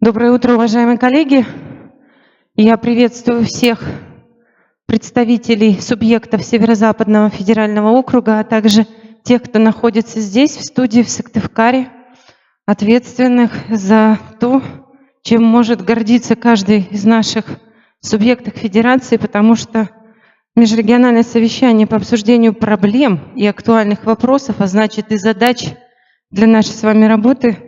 Доброе утро, уважаемые коллеги! Я приветствую всех представителей субъектов Северо-Западного федерального округа, а также тех, кто находится здесь, в студии в Сыктывкаре, ответственных за то, чем может гордиться каждый из наших субъектов федерации, потому что межрегиональное совещание по обсуждению проблем и актуальных вопросов, а значит и задач для нашей с вами работы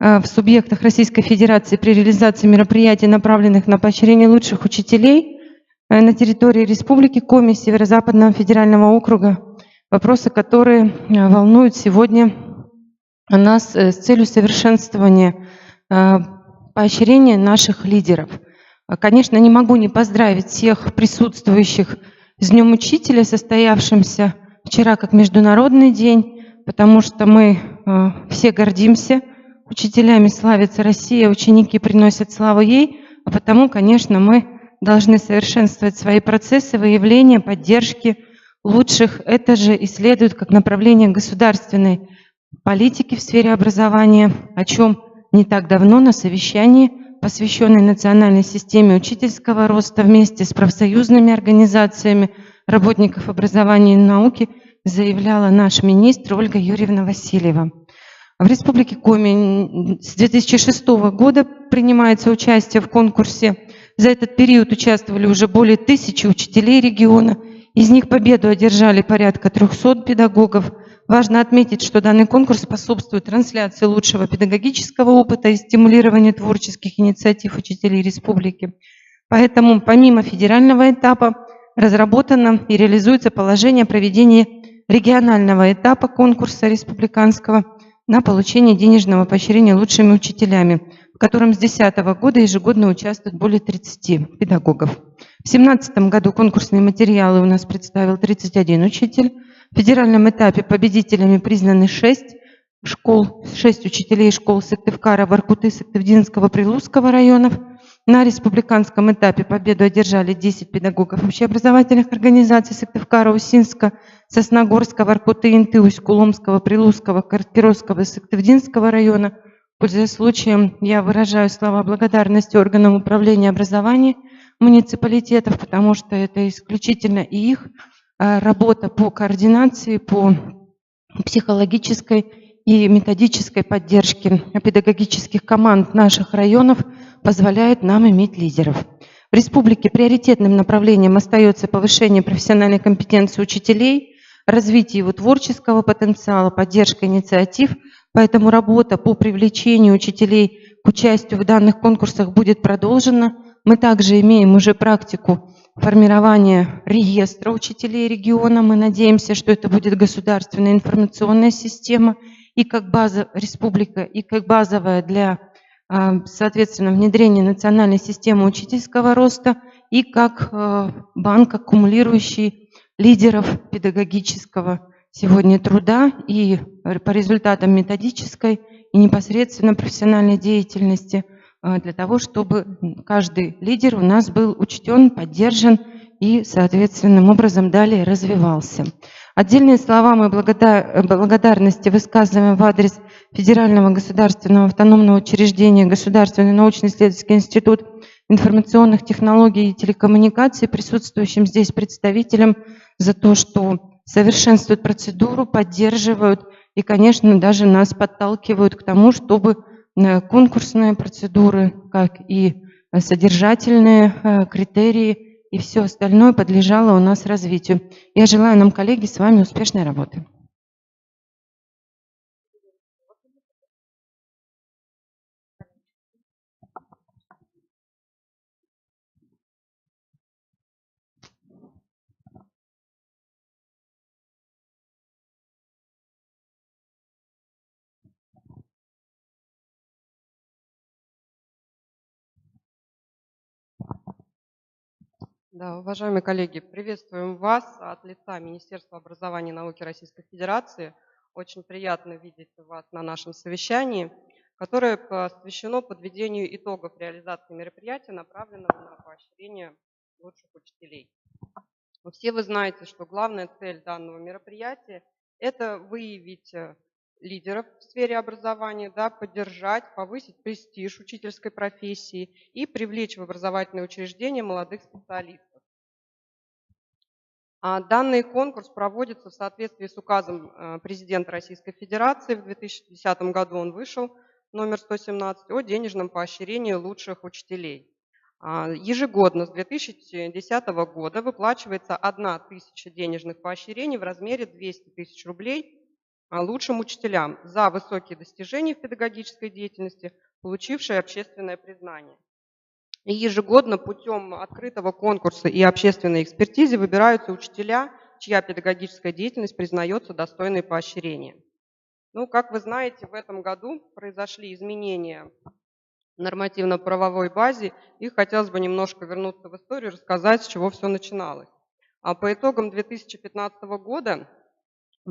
в субъектах Российской Федерации при реализации мероприятий, направленных на поощрение лучших учителей на территории Республики Коми, Северо-Западного федерального округа. Вопросы, которые волнуют сегодня нас с целью совершенствования поощрения наших лидеров. Конечно, не могу не поздравить всех присутствующих с Днем Учителя, состоявшимся вчера как Международный день, потому что мы все гордимся учителями, славится Россия, ученики приносят славу ей, а потому, конечно, мы должны совершенствовать свои процессы выявления, поддержки лучших. Это же и следует как направление государственной политики в сфере образования, о чем не так давно на совещании, посвященной национальной системе учительского роста вместе с профсоюзными организациями работников образования и науки, заявляла наш министр Ольга Юрьевна Васильева. В Республике Коми с 2006 года принимается участие в конкурсе. За этот период участвовали уже более 1000 учителей региона. Из них победу одержали порядка 300 педагогов. Важно отметить, что данный конкурс способствует трансляции лучшего педагогического опыта и стимулированию творческих инициатив учителей республики. Поэтому помимо федерального этапа разработано и реализуется положение о проведении регионального этапа конкурса республиканского на получение денежного поощрения лучшими учителями, в котором с 2010 года ежегодно участвует более 30 педагогов. В 2017 году конкурсные материалы у нас представил 31 учитель. В федеральном этапе победителями признаны 6 учителей школ Сыктывкара, Воркуты, Сыктывдинского, Прилузского районов. На республиканском этапе победу одержали 10 педагогов общеобразовательных организаций Сыктывкара, Усинска, Сосногорска, Воркуты, Инты, Усть-Куломского, Прилузского, Кировского и Сыктывдинского района. Пользуясь случаем, я выражаю слова благодарности органам управления образования муниципалитетов, потому что это исключительно и их работа по координации, по психологической и методической поддержке педагогических команд наших районов позволяет нам иметь лидеров. В республике приоритетным направлением остается повышение профессиональной компетенции учителей, развитие его творческого потенциала, поддержка инициатив. Поэтому работа по привлечению учителей к участию в данных конкурсах будет продолжена. Мы также имеем уже практику формирования реестра учителей региона. Мы надеемся, что это будет государственная информационная система и как база республика, и как базовая для, соответственно, внедрения национальной системы учительского роста, и как банк, аккумулирующий лидеров педагогического сегодня труда и по результатам методической и непосредственно профессиональной деятельности, для того, чтобы каждый лидер у нас был учтен, поддержан и, соответственным образом, далее развивался. Отдельные слова мы благодарности высказываем в адрес Федерального государственного автономного учреждения Государственный научно-исследовательский институт информационных технологий и телекоммуникаций, присутствующим здесь представителям, за то, что совершенствуют процедуру, поддерживают и, конечно, даже нас подталкивают к тому, чтобы конкурсные процедуры, как и содержательные критерии и все остальное подлежало у нас развитию. Я желаю нам, коллеги, с вами успешной работы. Да, уважаемые коллеги, приветствуем вас от лица Министерства образования и науки Российской Федерации. Очень приятно видеть вас на нашем совещании, которое посвящено подведению итогов реализации мероприятия, направленного на поощрение лучших учителей. Все вы знаете, что главная цель данного мероприятия – это выявить лидеров в сфере образования, да, поддержать, повысить престиж учительской профессии и привлечь в образовательные учреждения молодых специалистов. Данный конкурс проводится в соответствии с указом президента Российской Федерации. В 2010 году он вышел, номер 117, о денежном поощрении лучших учителей. Ежегодно с 2010 года выплачивается 1000 денежных поощрений в размере 200 тысяч рублей лучшим учителям за высокие достижения в педагогической деятельности, получившие общественное признание. И ежегодно путем открытого конкурса и общественной экспертизы выбираются учителя, чья педагогическая деятельность признается достойной поощрения. Ну, как вы знаете, в этом году произошли изменения в нормативно-правовой базе, и хотелось бы немножко вернуться в историю, рассказать, с чего все начиналось. По итогам 2015 года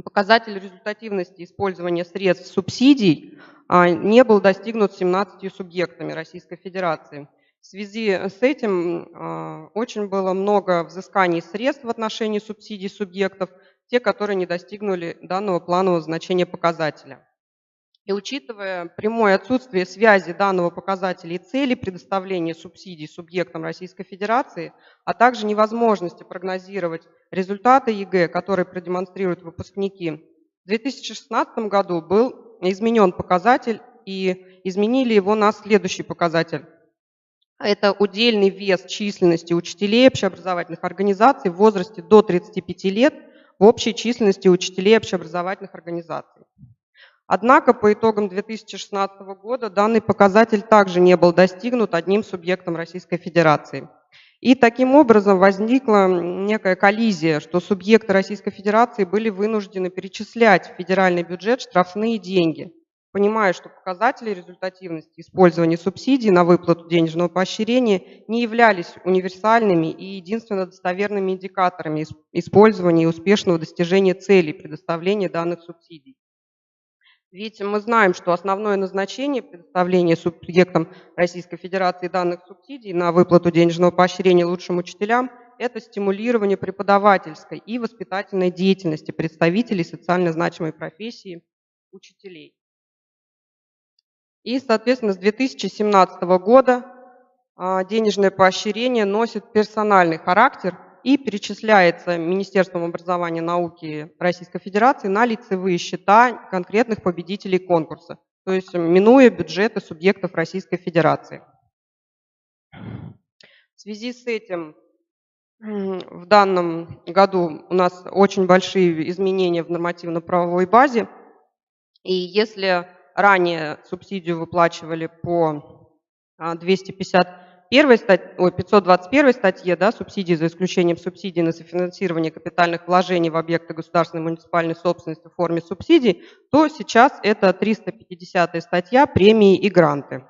показатель результативности использования средств субсидий не был достигнут 17 субъектами Российской Федерации. В связи с этим очень было много взысканий средств в отношении субсидий субъектов, те, которые не достигнули данного планового значения показателя. И учитывая прямое отсутствие связи данного показателя и цели предоставления субсидий субъектам Российской Федерации, а также невозможности прогнозировать результаты ЕГЭ, которые продемонстрируют выпускники, в 2016 году был изменен показатель и изменили его на следующий показатель. Это удельный вес численности учителей общеобразовательных организаций в возрасте до 35 лет в общей численности учителей общеобразовательных организаций. Однако по итогам 2016 года данный показатель также не был достигнут одним субъектом Российской Федерации. И таким образом возникла некая коллизия, что субъекты Российской Федерации были вынуждены перечислять в федеральный бюджет штрафные деньги, понимая, что показатели результативности использования субсидий на выплату денежного поощрения не являлись универсальными и единственно достоверными индикаторами использования и успешного достижения целей предоставления данных субсидий. Ведь мы знаем, что основное назначение предоставления субъектам Российской Федерации данных субсидий на выплату денежного поощрения лучшим учителям – это стимулирование преподавательской и воспитательной деятельности представителей социально значимой профессии учителей. И, соответственно, с 2017 года денежное поощрение носит персональный характер и перечисляется Министерством образования и науки Российской Федерации на лицевые счета конкретных победителей конкурса, то есть минуя бюджеты субъектов Российской Федерации. В связи с этим в данном году у нас очень большие изменения в нормативно-правовой базе, и если ранее субсидию выплачивали по 521 статье, да, субсидии за исключением субсидий на софинансирование капитальных вложений в объекты государственной и муниципальной собственности в форме субсидий, то сейчас это 350 статья «Премии и гранты».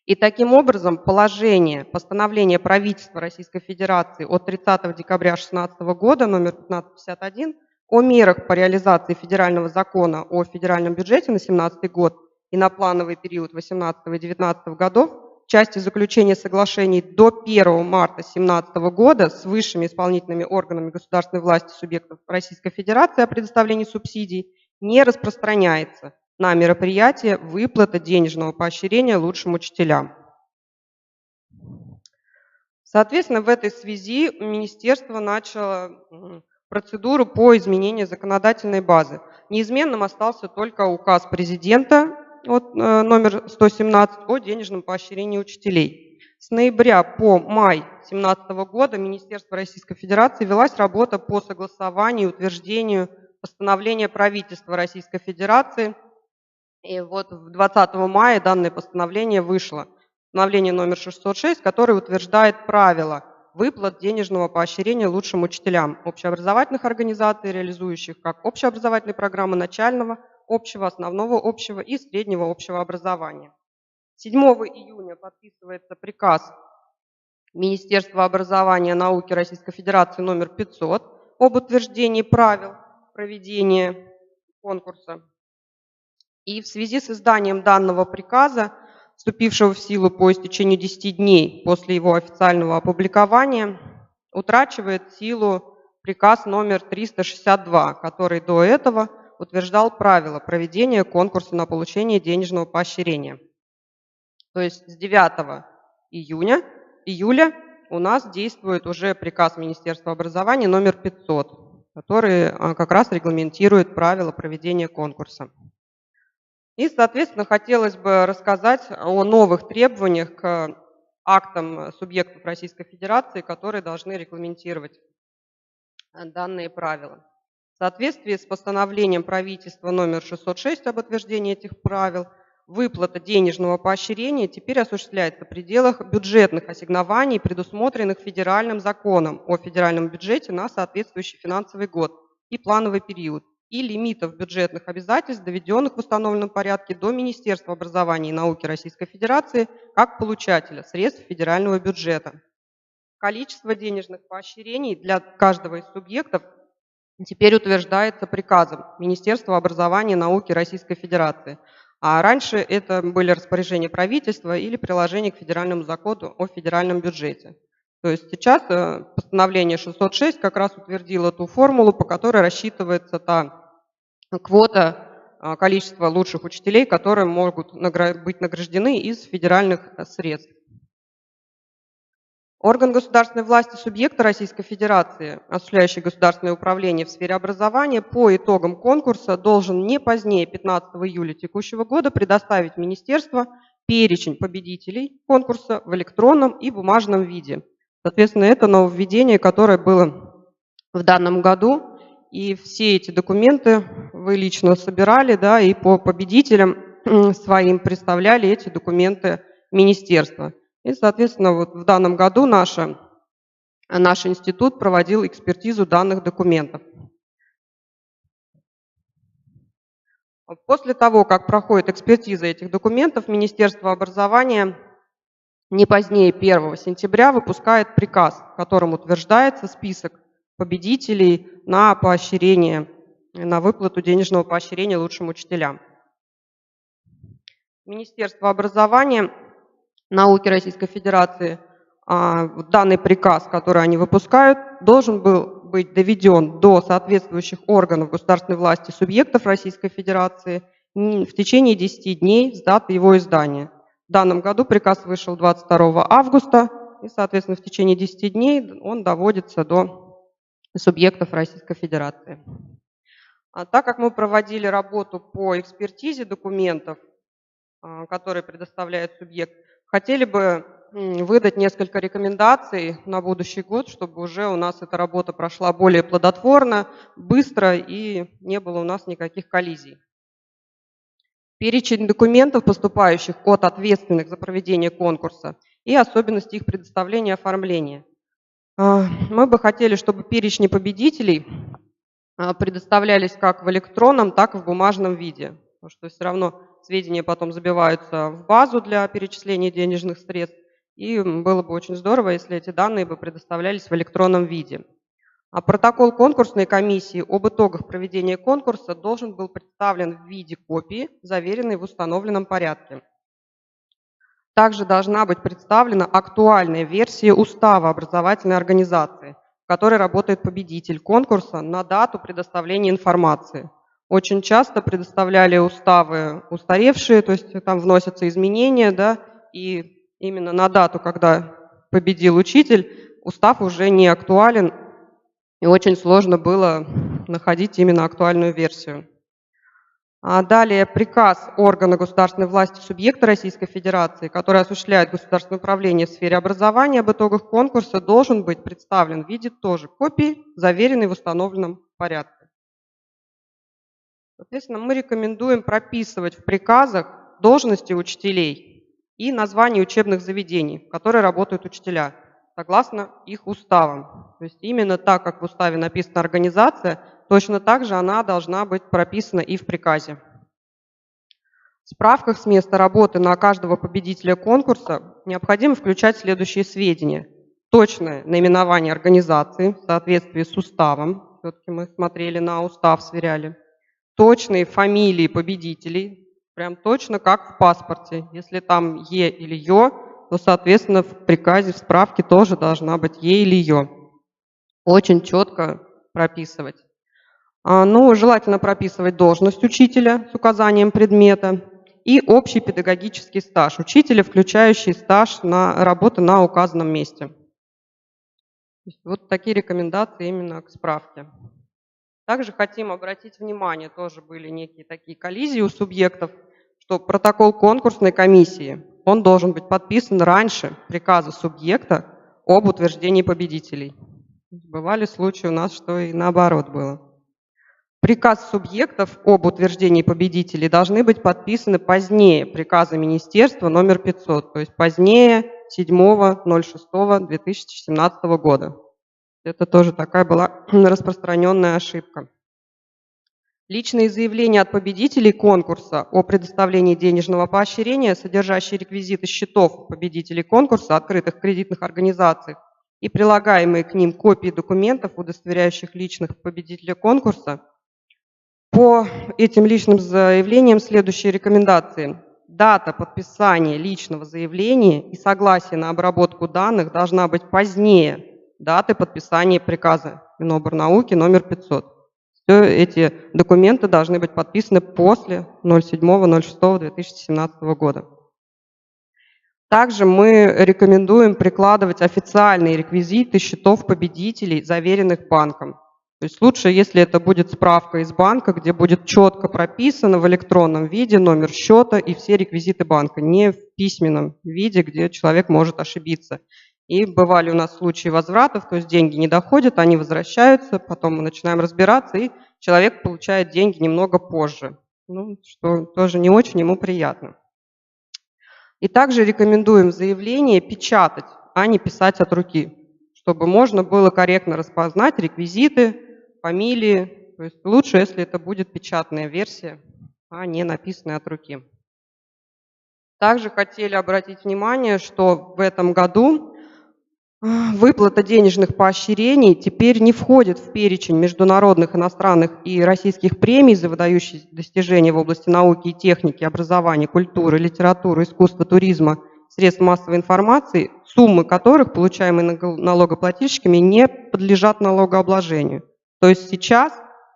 И таким образом постановление правительства Российской Федерации от 30 декабря 2016 года номер 1551 о мерах по реализации федерального закона о федеральном бюджете на 2017 год и на плановый период 2018 и 2019 годов в части заключения соглашений до 1 марта 2017 года с высшими исполнительными органами государственной власти субъектов Российской Федерации о предоставлении субсидий не распространяется на мероприятие выплаты денежного поощрения лучшим учителям. Соответственно, в этой связи министерство начало процедуру по изменению законодательной базы. Неизменным остался только указ президента номер 117 о денежном поощрении учителей. С ноября по май 2017 года Министерство Российской Федерации велась работа по согласованию и утверждению постановления правительства Российской Федерации. И вот 20 мая данное постановление вышло. Постановление номер 606, которое утверждает правила выплат денежного поощрения лучшим учителям общеобразовательных организаций, реализующих как общеобразовательные программы начального, общего, основного общего и среднего общего образования. 7 июня подписывается приказ Министерства образования и науки Российской Федерации номер 500 об утверждении правил проведения конкурса. И в связи с изданием данного приказа, вступившего в силу по истечению 10 дней после его официального опубликования, утрачивает силу приказ номер 362, который до этого утверждал правила проведения конкурса на получение денежного поощрения. То есть с 9 июля у нас действует уже приказ Министерства образования номер 500, который как раз регламентирует правила проведения конкурса. И, соответственно, хотелось бы рассказать о новых требованиях к актам субъектов Российской Федерации, которые должны регламентировать данные правила. В соответствии с постановлением правительства номер 606 об утверждении этих правил, выплата денежного поощрения теперь осуществляется в пределах бюджетных ассигнований, предусмотренных федеральным законом о федеральном бюджете на соответствующий финансовый год и плановый период, и лимитов бюджетных обязательств, доведенных в установленном порядке до Министерства образования и науки Российской Федерации как получателя средств федерального бюджета. Количество денежных поощрений для каждого из субъектов теперь утверждается приказом Министерства образования и науки Российской Федерации. А раньше это были распоряжения правительства или приложения к федеральному закону о федеральном бюджете. То есть сейчас постановление 606 как раз утвердило ту формулу, по которой рассчитывается та квота количества лучших учителей, которые могут быть награждены из федеральных средств. Орган государственной власти субъекта Российской Федерации, осуществляющий государственное управление в сфере образования, по итогам конкурса должен не позднее 15 июля текущего года предоставить Министерству перечень победителей конкурса в электронном и бумажном виде. Соответственно, это нововведение, которое было в данном году, и все эти документы вы лично собирали, да, и по победителям своим представляли эти документы министерства. И, соответственно, вот в данном году наш институт проводил экспертизу данных документов. После того, как проходит экспертиза этих документов, Министерство образования не позднее 1 сентября выпускает приказ, в котором утверждается список победителей на поощрение, на выплату денежного поощрения лучшим учителям. Министерство образования науки Российской Федерации, данный приказ, который они выпускают, должен был быть доведен до соответствующих органов государственной власти субъектов Российской Федерации в течение 10 дней с даты его издания. В данном году приказ вышел 22 августа, и, соответственно, в течение 10 дней он доводится до субъектов Российской Федерации. Так как мы проводили работу по экспертизе документов, которые предоставляет субъект, хотели бы выдать несколько рекомендаций на будущий год, чтобы уже у нас эта работа прошла более плодотворно, быстро и не было у нас никаких коллизий. Перечень документов, поступающих от ответственных за проведение конкурса, и особенности их предоставления и оформления. Мы бы хотели, чтобы перечни победителей предоставлялись как в электронном, так и в бумажном виде, потому что все равно сведения потом забиваются в базу для перечисления денежных средств, и было бы очень здорово, если эти данные бы предоставлялись в электронном виде. А протокол конкурсной комиссии об итогах проведения конкурса должен был представлен в виде копии, заверенной в установленном порядке. Также должна быть представлена актуальная версия устава образовательной организации, в которой работает победитель конкурса на дату предоставления информации. Очень часто предоставляли уставы устаревшие, то есть там вносятся изменения, да, и именно на дату, когда победил учитель, устав уже не актуален, и очень сложно было находить именно актуальную версию. А далее приказ органа государственной власти субъекта Российской Федерации, который осуществляет государственное управление в сфере образования, об итогах конкурса должен быть представлен в виде тоже копии, заверенной в установленном порядке. Соответственно, мы рекомендуем прописывать в приказах должности учителей и названия учебных заведений, в которые работают учителя, согласно их уставам. То есть именно так, как в уставе написана организация, точно так же она должна быть прописана и в приказе. В справках с места работы на каждого победителя конкурса необходимо включать следующие сведения. Точное наименование организации в соответствии с уставом. Все-таки мы смотрели на устав, сверяли. Точные фамилии победителей, прям точно как в паспорте. Если там Е или Ё, то, соответственно, в приказе, в справке тоже должна быть Е или Ё. Очень четко прописывать. Ну, желательно прописывать должность учителя с указанием предмета и общий педагогический стаж учителя, включающий стаж на работы на указанном месте. То есть вот такие рекомендации именно к справке. Также хотим обратить внимание, тоже были некие такие коллизии у субъектов, что протокол конкурсной комиссии, он должен быть подписан раньше приказа субъекта об утверждении победителей. Бывали случаи у нас, что и наоборот было. Приказ субъектов об утверждении победителей должны быть подписаны позднее приказа министерства номер 500, то есть позднее 7.06.2017 года. Это тоже такая была распространенная ошибка. Личные заявления от победителей конкурса о предоставлении денежного поощрения, содержащие реквизиты счетов победителей конкурса, открытых кредитных организаций, и прилагаемые к ним копии документов, удостоверяющих личных победителей конкурса. По этим личным заявлениям следующие рекомендации. Дата подписания личного заявления и согласия на обработку данных должна быть позднее даты подписания приказа Миноборнауки номер 500. Все эти документы должны быть подписаны после 07.06.2017 года. Также мы рекомендуем прикладывать официальные реквизиты счетов победителей, заверенных банком. То есть лучше, если это будет справка из банка, где будет четко прописано в электронном виде номер счета и все реквизиты банка, не в письменном виде, где человек может ошибиться. И бывали у нас случаи возвратов, то есть деньги не доходят, они возвращаются, потом мы начинаем разбираться, и человек получает деньги немного позже, ну, что тоже не очень ему приятно. И также рекомендуем заявление печатать, а не писать от руки, чтобы можно было корректно распознать реквизиты, фамилии. То есть лучше, если это будет печатная версия, а не написанная от руки. Также хотели обратить внимание, что в этом году выплата денежных поощрений теперь не входит в перечень международных, иностранных и российских премий за выдающиеся достижения в области науки и техники, образования, культуры, литературы, искусства, туризма, средств массовой информации, суммы которых, получаемые налогоплательщиками, не подлежат налогообложению. То есть сейчас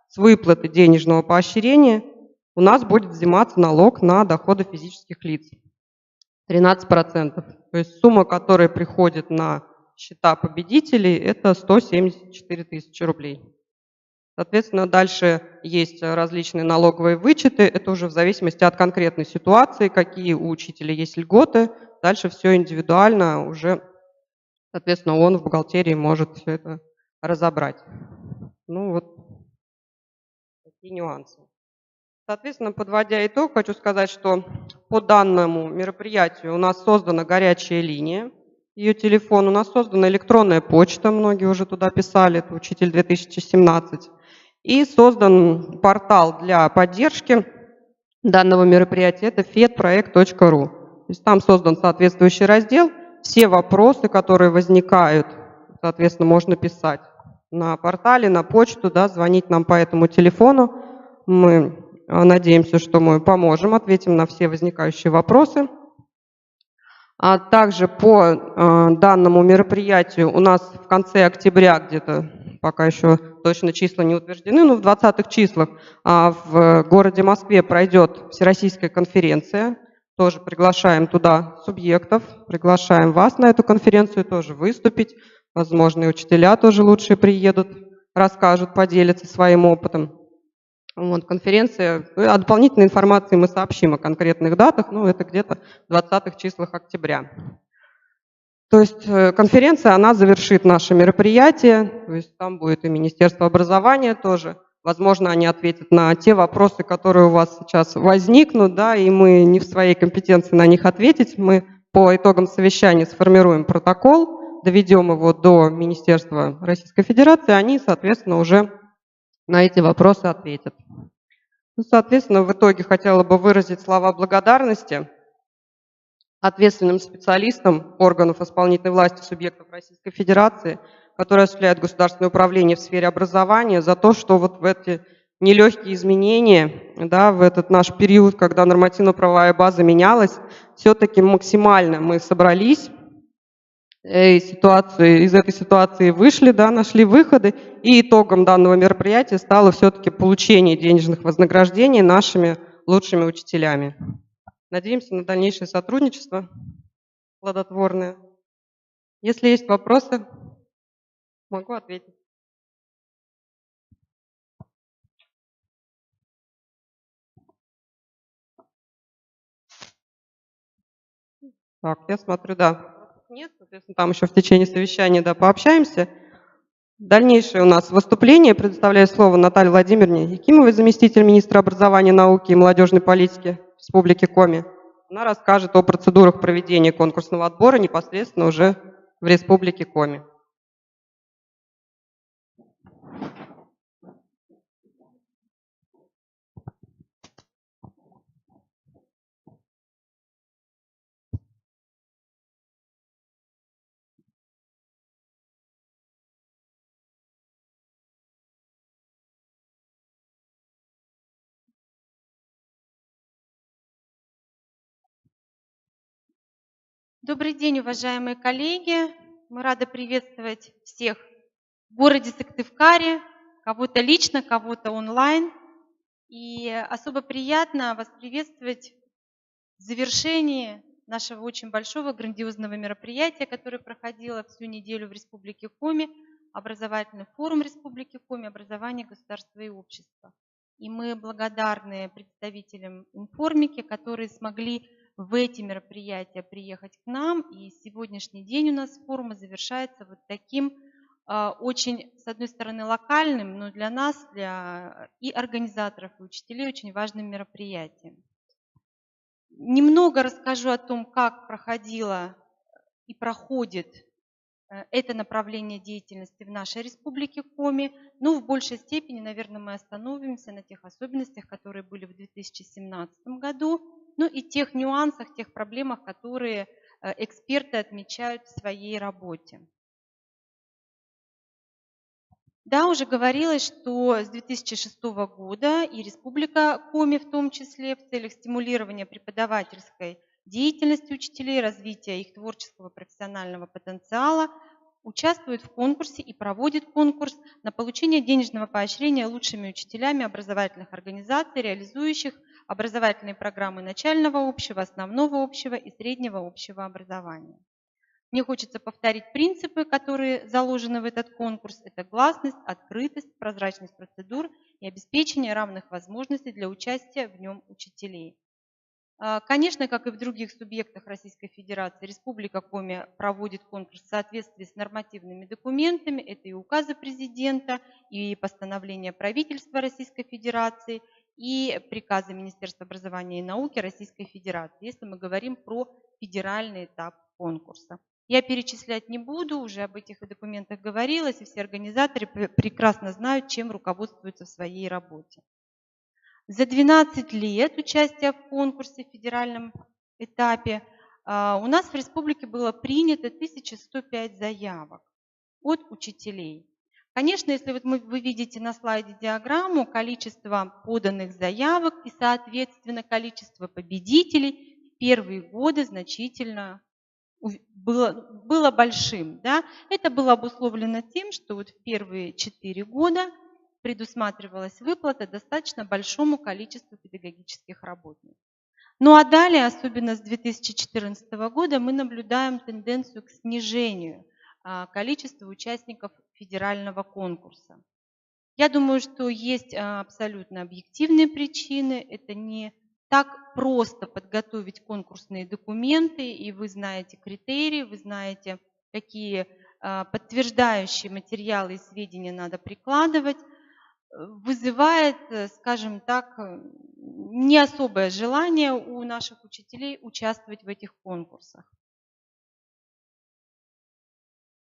с выплаты денежного поощрения у нас будет взиматься налог на доходы физических лиц. 13%. То есть сумма, которая приходит на счета победителей, это 174 тысячи рублей. Соответственно, дальше есть различные налоговые вычеты. Это уже в зависимости от конкретной ситуации, какие у учителя есть льготы. Дальше все индивидуально уже, соответственно, он в бухгалтерии может все это разобрать. Ну вот такие нюансы. Соответственно, подводя итог, хочу сказать, что по данному мероприятию у нас создана горячая линия, ее телефон, у нас создана электронная почта, многие уже туда писали, это «Учитель 2017», и создан портал для поддержки данного мероприятия, это fedproект.ru. То есть там создан соответствующий раздел, все вопросы, которые возникают, соответственно, можно писать на портале, на почту, да, звонить нам по этому телефону. Мы надеемся, что мы поможем, ответим на все возникающие вопросы. А также по данному мероприятию у нас в конце октября, где-то пока еще точно числа не утверждены, но в 20-х числах в городе Москве пройдет всероссийская конференция. Тоже приглашаем туда субъектов, приглашаем вас на эту конференцию тоже выступить. Возможно, и учителя тоже лучшие приедут, расскажут, поделятся своим опытом. Вот, конференция, о дополнительной информации мы сообщим о конкретных датах, ну, это где-то в 20-х числах октября. То есть конференция, она завершит наше мероприятие, то есть там будет и Министерство образования тоже. Возможно, они ответят на те вопросы, которые у вас сейчас возникнут, да, и мы не в своей компетенции на них ответить. Мы по итогам совещания сформируем протокол, доведем его до Министерства Российской Федерации, они, соответственно, уже на эти вопросы ответят. Ну, соответственно, в итоге хотела бы выразить слова благодарности ответственным специалистам органов исполнительной власти субъектов Российской Федерации, которые осуществляют государственное управление в сфере образования, за то, что вот в эти нелегкие изменения, да, в этот наш период, когда нормативно-правовая база менялась, все-таки максимально мы собрались из этой ситуации вышли, да, нашли выходы, и итогом данного мероприятия стало все-таки получение денежных вознаграждений нашими лучшими учителями. Надеемся на дальнейшее сотрудничество плодотворное. Если есть вопросы, могу ответить. Так, я смотрю, да, нет, соответственно, там еще в течение совещания, да, пообщаемся. Дальнейшее у нас выступление. Предоставляю слово Наталье Владимировне Якимовой, заместитель министра образования, науки и молодежной политики Республики Коми. Она расскажет о процедурах проведения конкурсного отбора непосредственно уже в Республике Коми. Добрый день, уважаемые коллеги. Мы рады приветствовать всех в городе Сыктывкаре, кого-то лично, кого-то онлайн. И особо приятно вас приветствовать в завершении нашего очень большого, грандиозного мероприятия, которое проходило всю неделю в Республике Коми, образовательный форум Республики Коми «Образование, государство и общество». И мы благодарны представителям Информики, которые смогли в эти мероприятия приехать к нам. И сегодняшний день у нас форум завершается вот таким очень, с одной стороны, локальным, но для нас, для и организаторов, и учителей очень важным мероприятием. Немного расскажу о том, как проходило и проходит это направление деятельности в нашей Республике Коми. Но в большей степени, наверное, мы остановимся на тех особенностях, которые были в 2017 году, ну и тех нюансах, тех проблемах, которые эксперты отмечают в своей работе. Да, уже говорилось, что с 2006 года и Республика Коми в том числе в целях стимулирования преподавательской деятельности учителей, развития их творческого профессионального потенциала участвует в конкурсе и проводит конкурс на получение денежного поощрения лучшими учителями образовательных организаций, реализующих образовательные программы начального общего, основного общего и среднего общего образования. Мне хочется повторить принципы, которые заложены в этот конкурс. Это гласность, открытость, прозрачность процедур и обеспечение равных возможностей для участия в нем учителей. Конечно, как и в других субъектах Российской Федерации, Республика Коми проводит конкурс в соответствии с нормативными документами. Это и указы президента, и постановления правительства Российской Федерации, и приказы Министерства образования и науки Российской Федерации, если мы говорим про федеральный этап конкурса. Я перечислять не буду, уже об этих документах говорилось, и все организаторы прекрасно знают, чем руководствуются в своей работе. За 12 лет участия в конкурсе в федеральном этапе у нас в республике было принято 1105 заявок от учителей. Конечно, если вот вы видите на слайде диаграмму количество поданных заявок и, соответственно, количество победителей в первые годы значительно было большим. Да? Это было обусловлено тем, что вот в первые 4 года предусматривалась выплата достаточно большому количеству педагогических работников. Ну а далее, особенно с 2014 года, мы наблюдаем тенденцию к снижению количества участников федерального конкурса. Я думаю, что есть абсолютно объективные причины. Это не так просто подготовить конкурсные документы, и вы знаете критерии, вы знаете, какие подтверждающие материалы и сведения надо прикладывать. Вызывает, скажем так, не особое желание у наших учителей участвовать в этих конкурсах.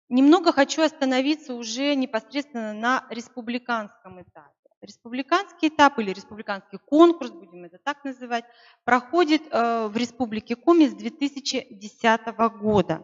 Немного хочу остановиться уже непосредственно на республиканском этапе. Республиканский этап или республиканский конкурс, будем это так называть, проходит в Республике Коми с 2010 года.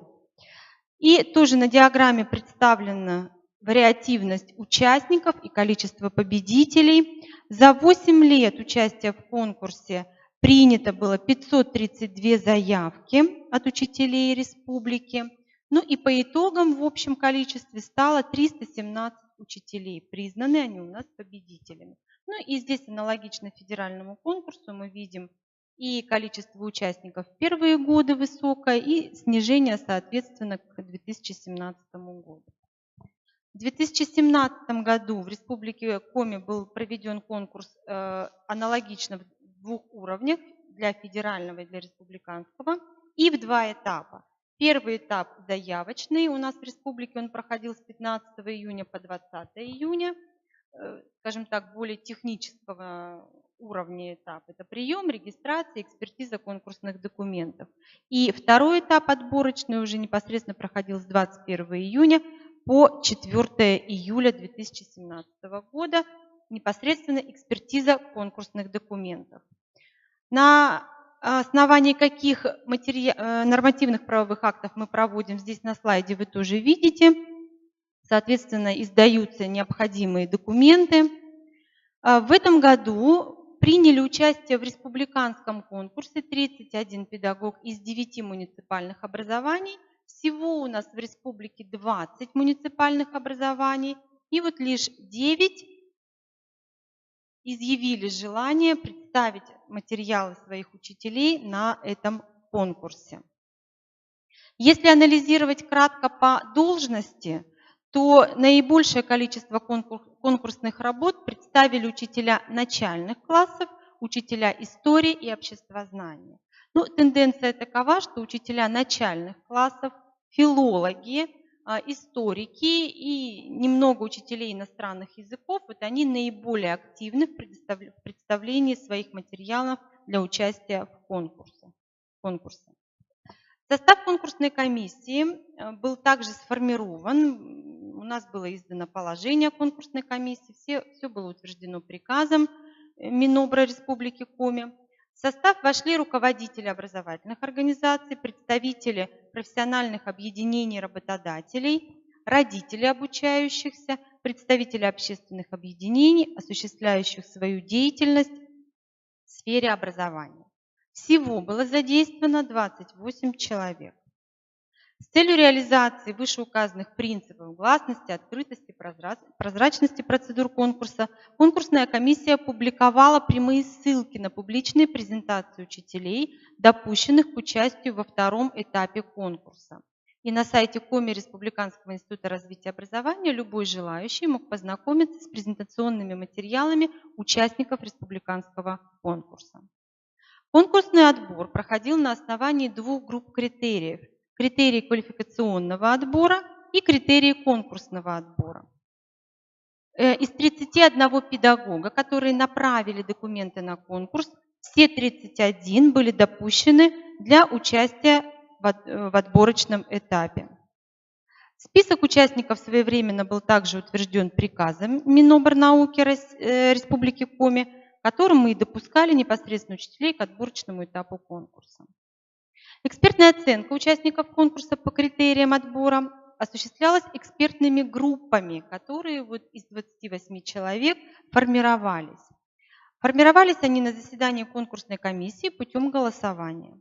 И тоже на диаграмме представлена вариативность участников и количество победителей. За 8 лет участия в конкурсе принято было 532 заявки от учителей республики. Ну и по итогам в общем количестве стало 317 учителей. Признаны они у нас победителями. Ну и здесь аналогично федеральному конкурсу мы видим и количество участников в первые годы высокое, и снижение, соответственно, к 2017 году. В 2017 году в Республике Коми был проведен конкурс аналогично в двух уровнях, для федерального и для республиканского, и в два этапа. Первый этап заявочный у нас в республике, он проходил с 15 июня по 20 июня, скажем так, более технического уровня этап. Это прием, регистрация, экспертиза конкурсных документов. И второй этап отборочный уже непосредственно проходил с 21 июня по 4 июля 2017 года, непосредственно экспертиза конкурсных документов. На основании каких нормативных правовых актов мы проводим, здесь на слайде вы тоже видите. Соответственно, издаются необходимые документы. В этом году приняли участие в республиканском конкурсе 31 педагог из 9 муниципальных образований. Всего у нас в республике 20 муниципальных образований. И вот лишь 9 изъявили желание представить материалы своих учителей на этом конкурсе. Если анализировать кратко по должности, то наибольшее количество конкурсных работ представили учителя начальных классов, учителя истории и обществознания. Ну, тенденция такова, что учителя начальных классов, филологи, историки и немного учителей иностранных языков, вот они наиболее активны в представлении своих материалов для участия в конкурсе. Состав конкурсной комиссии был также сформирован. У нас было издано положение о конкурсной комиссии, все было утверждено приказом Минобра Республики Коми. В состав вошли руководители образовательных организаций, представители профессиональных объединений работодателей, родители обучающихся, представители общественных объединений, осуществляющих свою деятельность в сфере образования. Всего было задействовано 28 человек. С целью реализации вышеуказанных принципов гласности, открытости, прозрачности процедур конкурса, конкурсная комиссия опубликовала прямые ссылки на публичные презентации учителей, допущенных к участию во втором этапе конкурса. И на сайте Коми Республиканского института развития образования любой желающий мог познакомиться с презентационными материалами участников республиканского конкурса. Конкурсный отбор проходил на основании двух групп критериев. Критерии квалификационного отбора и критерии конкурсного отбора. Из 31 педагога, которые направили документы на конкурс, все 31 были допущены для участия в отборочном этапе. Список участников своевременно был также утвержден приказом Минобрнауки Республики Коми, которым мы и допускали непосредственно учителей к отборочному этапу конкурса. Экспертная оценка участников конкурса по критериям отбора осуществлялась экспертными группами, которые вот из 28 человек формировались. Формировались они на заседании конкурсной комиссии путем голосования.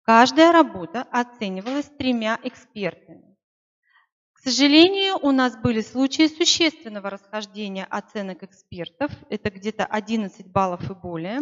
Каждая работа оценивалась 3 экспертами. К сожалению, у нас были случаи существенного расхождения оценок экспертов, это где-то 11 баллов и более.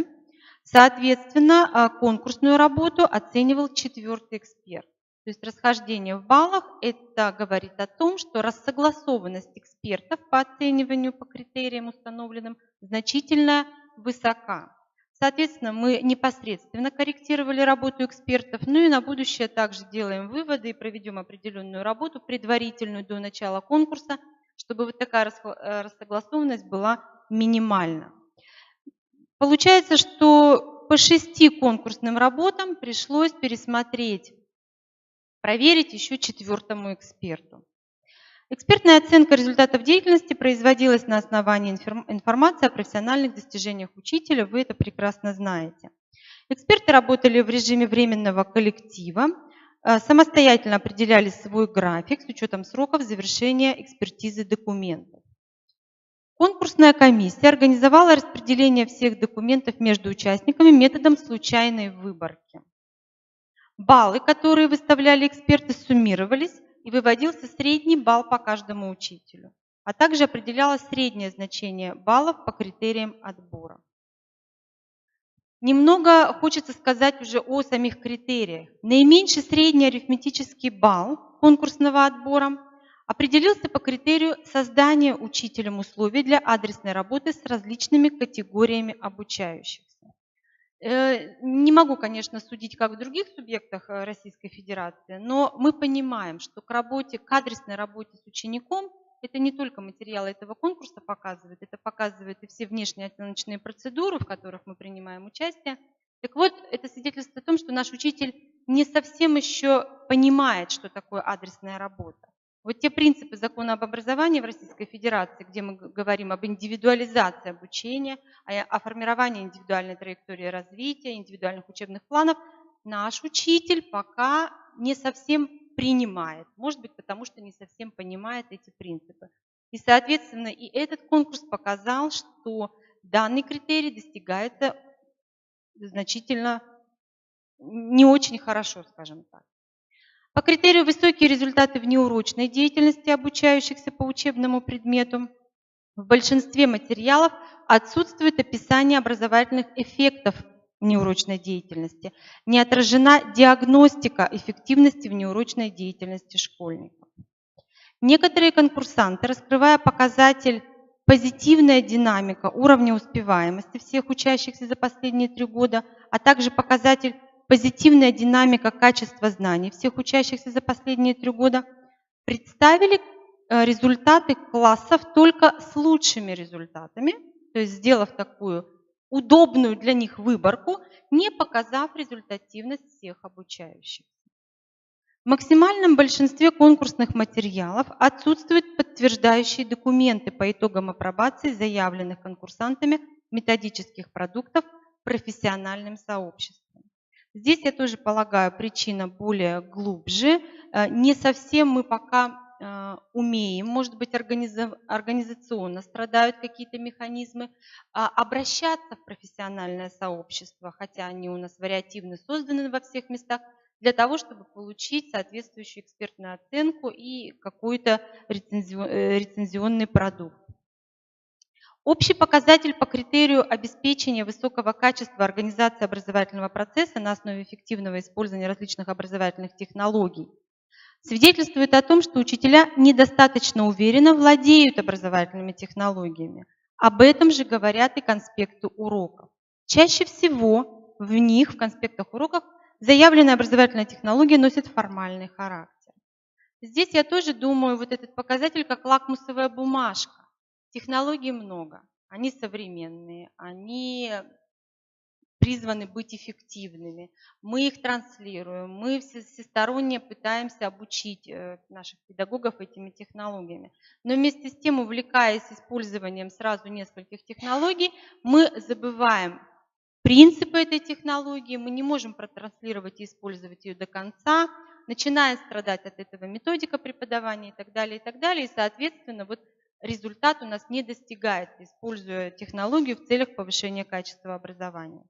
Соответственно, конкурсную работу оценивал 4-й эксперт. То есть расхождение в баллах – это говорит о том, что рассогласованность экспертов по оцениванию по критериям установленным значительно высока. Соответственно, мы непосредственно корректировали работу экспертов, ну и на будущее также делаем выводы и проведем определенную работу, предварительную до начала конкурса, чтобы вот такая рассогласованность была минимальна. Получается, что по 6 конкурсным работам пришлось пересмотреть, проверить еще 4-му эксперту. Экспертная оценка результатов деятельности производилась на основании информации о профессиональных достижениях учителя, вы это прекрасно знаете. Эксперты работали в режиме временного коллектива, самостоятельно определяли свой график с учетом сроков завершения экспертизы документов. Конкурсная комиссия организовала распределение всех документов между участниками методом случайной выборки. Баллы, которые выставляли эксперты, суммировались и выводился средний балл по каждому учителю, а также определялось среднее значение баллов по критериям отбора. Немного хочется сказать уже о самих критериях. Наименьший средний арифметический балл конкурсного отбора определился по критерию создания учителем условий для адресной работы с различными категориями обучающихся. Не могу, конечно, судить, как в других субъектах Российской Федерации, но мы понимаем, что к адресной работе с учеником это не только материалы этого конкурса показывают, это показывают и все внешние оценочные процедуры, в которых мы принимаем участие. Так вот, это свидетельствует о том, что наш учитель не совсем еще понимает, что такое адресная работа. Вот те принципы закона об образовании в Российской Федерации, где мы говорим об индивидуализации обучения, о формировании индивидуальной траектории развития, индивидуальных учебных планов, наш учитель пока не совсем принимает. Может быть, потому что не совсем понимает эти принципы. И, соответственно, и этот конкурс показал, что данный критерий достигается значительно не очень хорошо, скажем так. По критерию высокие результаты в неурочной деятельности обучающихся по учебному предмету в большинстве материалов отсутствует описание образовательных эффектов неурочной деятельности, не отражена диагностика эффективности в неурочной деятельности школьников. Некоторые конкурсанты, раскрывая показатель позитивная динамика уровня успеваемости всех учащихся за последние 3 года, а также показатель позитивная динамика качества знаний всех учащихся за последние 3 года, представили результаты классов только с лучшими результатами, то есть сделав такую удобную для них выборку, не показав результативность всех обучающих. В максимальном большинстве конкурсных материалов отсутствуют подтверждающие документы по итогам апробации заявленных конкурсантами методических продуктов профессиональным сообществом. Здесь, я тоже полагаю, причина более глубже. Не совсем мы пока умеем, может быть, организационно страдают какие-то механизмы, обращаться в профессиональное сообщество, хотя они у нас вариативно созданы во всех местах, для того, чтобы получить соответствующую экспертную оценку и какой-то рецензионный продукт. Общий показатель по критерию обеспечения высокого качества организации образовательного процесса на основе эффективного использования различных образовательных технологий свидетельствует о том, что учителя недостаточно уверенно владеют образовательными технологиями. Об этом же говорят и конспекты уроков. Чаще всего в них, в конспектах уроков, заявленная образовательная технология носит формальный характер. Здесь я тоже думаю, вот этот показатель как лакмусовая бумажка. Технологий много, они современные, они призваны быть эффективными. Мы их транслируем, мы всесторонне пытаемся обучить наших педагогов этими технологиями. Но вместе с тем, увлекаясь использованием сразу нескольких технологий, мы забываем принципы этой технологии, мы не можем протранслировать и использовать ее до конца, начинает страдать от этого методика преподавания и так далее, и так далее. И, соответственно, вот результат у нас не достигается, используя технологию в целях повышения качества образования.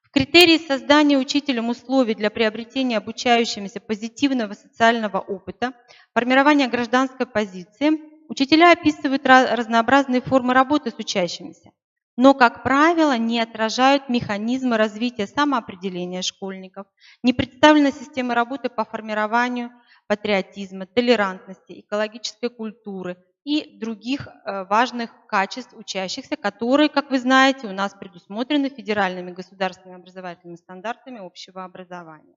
В критерии создания учителем условий для приобретения обучающимися позитивного социального опыта, формирования гражданской позиции, учителя описывают разнообразные формы работы с учащимися, но, как правило, не отражают механизмы развития самоопределения школьников, не представлена система работы по формированию патриотизма, толерантности, экологической культуры и других важных качеств учащихся, которые, как вы знаете, у нас предусмотрены федеральными государственными образовательными стандартами общего образования.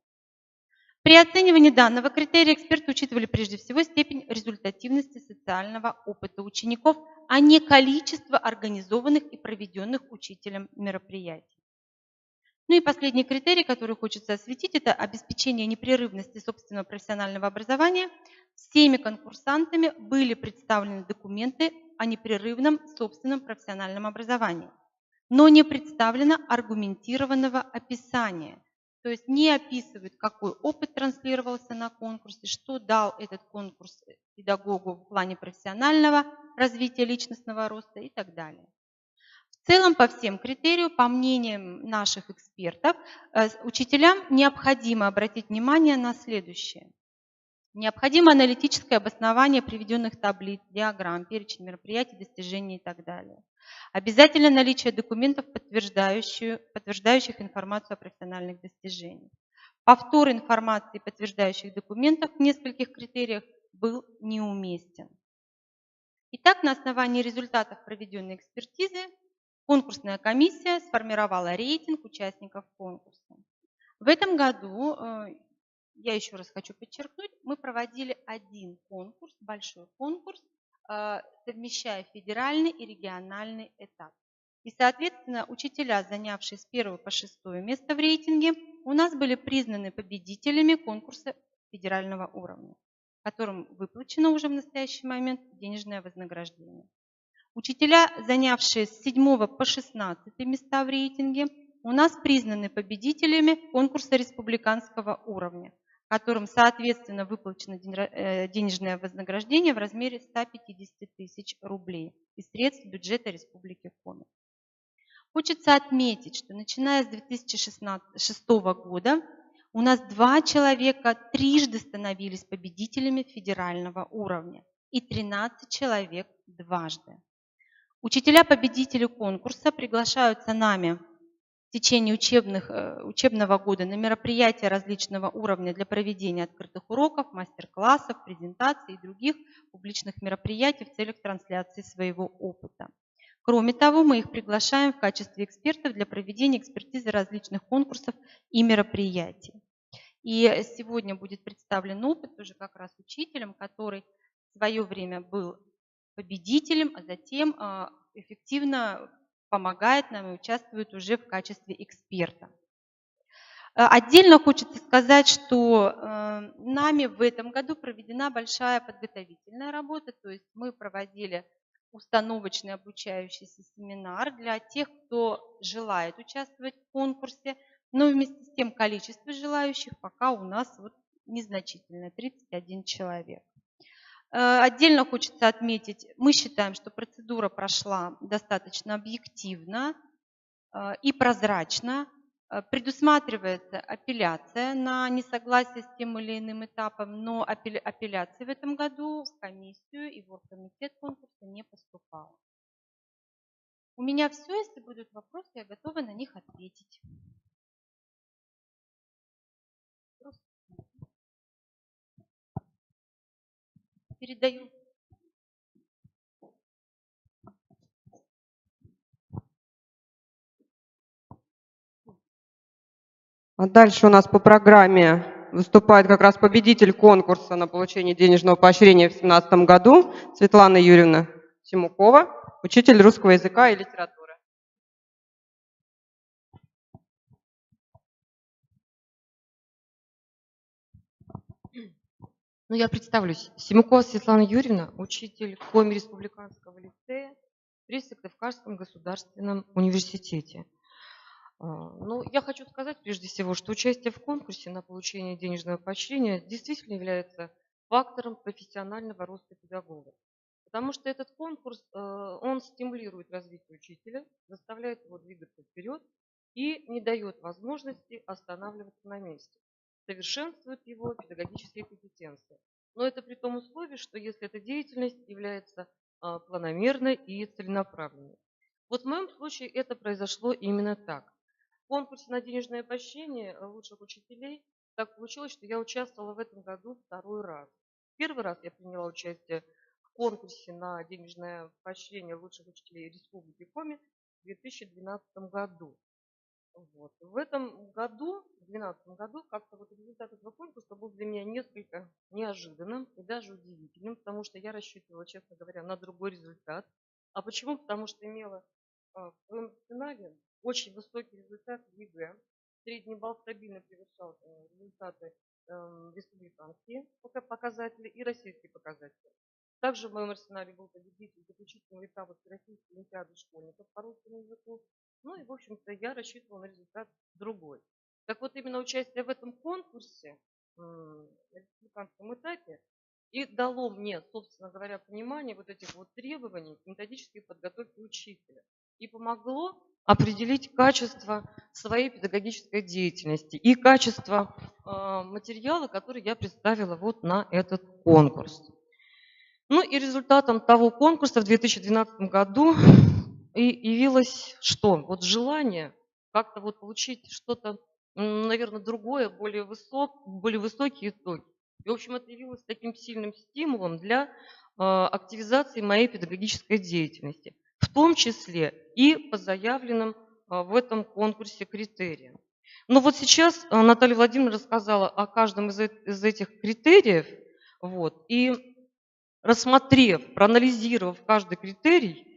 При оценивании данного критерия эксперты учитывали прежде всего степень результативности социального опыта учеников, а не количество организованных и проведенных учителем мероприятий. Ну и последний критерий, который хочется осветить, это обеспечение непрерывности собственного профессионального образования. Всеми конкурсантами были представлены документы о непрерывном собственном профессиональном образовании, но не представлено аргументированного описания. То есть не описывают, какой опыт транслировался на конкурсе, что дал этот конкурс педагогу в плане профессионального развития личностного роста и так далее. В целом, по всем критериям, по мнениям наших экспертов, учителям необходимо обратить внимание на следующее. Необходимо аналитическое обоснование приведенных таблиц, диаграмм, перечень мероприятий, достижений и так далее. Обязательно наличие документов, подтверждающих информацию о профессиональных достижениях. Повтор информации, подтверждающих документов в нескольких критериях, был неуместен. Итак, на основании результатов проведенной экспертизы конкурсная комиссия сформировала рейтинг участников конкурса. В этом году, я еще раз хочу подчеркнуть, мы проводили один конкурс, большой конкурс, совмещая федеральный и региональный этап. И, соответственно, учителя, занявшие с 1 по 6 место в рейтинге, у нас были признаны победителями конкурса федерального уровня, которым выплачено уже в настоящий момент денежное вознаграждение. Учителя, занявшие с 7 по 16 места в рейтинге, у нас признаны победителями конкурса республиканского уровня, которым, соответственно, выплачено денежное вознаграждение в размере 150 тысяч рублей из средств бюджета Республики Коми. Хочется отметить, что начиная с 2006 года у нас 2 человека трижды становились победителями федерального уровня и 13 человек дважды. Учителя-победители конкурса приглашаются нами в течение учебного года на мероприятия различного уровня для проведения открытых уроков, мастер-классов, презентаций и других публичных мероприятий в целях трансляции своего опыта. Кроме того, мы их приглашаем в качестве экспертов для проведения экспертизы различных конкурсов и мероприятий. И сегодня будет представлен опыт тоже как раз учителем, который в свое время был победителем, а затем эффективно помогает нам и участвует уже в качестве эксперта. Отдельно хочется сказать, что нами в этом году проведена большая подготовительная работа, то есть мы проводили установочный обучающийся семинар для тех, кто желает участвовать в конкурсе, но вместе с тем количество желающих пока у нас незначительное, 31 человек. Отдельно хочется отметить, мы считаем, что процедура прошла достаточно объективно и прозрачно. Предусматривается апелляция на несогласие с тем или иным этапом, но апелляция в этом году в комиссию и в оргкомитет конкурса не поступала. У меня все. Если будут вопросы, я готова на них ответить. Передаю. А дальше у нас по программе выступает как раз победитель конкурса на получение денежного поощрения в 2017 году Светлана Юрьевна Симукова, учитель русского языка и литературы. Ну, я представлюсь. Симукова Светлана Юрьевна, учитель Коми республиканского лицея при Сыктывкарском государственном университете. Ну, я хочу сказать прежде всего, что участие в конкурсе на получение денежного поощрения действительно является фактором профессионального роста педагога. Потому что этот конкурс, он стимулирует развитие учителя, заставляет его двигаться вперед и не дает возможности останавливаться на месте, совершенствует его педагогические компетенции. Но это при том условии, что если эта деятельность является планомерной и целенаправленной. Вот в моем случае это произошло именно так. В конкурсе на денежное поощрение лучших учителей так получилось, что я участвовала в этом году 2-й раз. Первый раз я приняла участие в конкурсе на денежное поощрение лучших учителей Республики Коми в 2012 году. Вот. В этом году, в 2012 году, как-то результат этого конкурса был для меня несколько неожиданным и даже удивительным, потому что я рассчитывала, честно говоря, на другой результат. А почему? Потому что имела в своем финале очень высокий результат в ЕГЭ. Средний балл стабильно превышал результаты республиканские показатели и российские показатели. Также в моем арсенале был победитель заключительного этапа Всероссийской олимпиады школьников по русскому языку. Ну и, в общем-то, я рассчитывала на результат другой. Так вот, именно участие в этом конкурсе на республиканском этапе и дало мне, собственно говоря, понимание вот этих вот требований к методической подготовке учителя. и помогло определить качество своей педагогической деятельности и качество материала, который я представила вот на этот конкурс. Ну и результатом того конкурса в 2012 году и явилось что? Вот желание как-то вот получить что-то, наверное, другое, более высокие итоги. И, в общем, это явилось таким сильным стимулом для активизации моей педагогической деятельности, в том числе и по заявленным в этом конкурсе критериям. Но вот сейчас Наталья Владимировна рассказала о каждом из этих критериев, вот, и рассмотрев, проанализировав каждый критерий,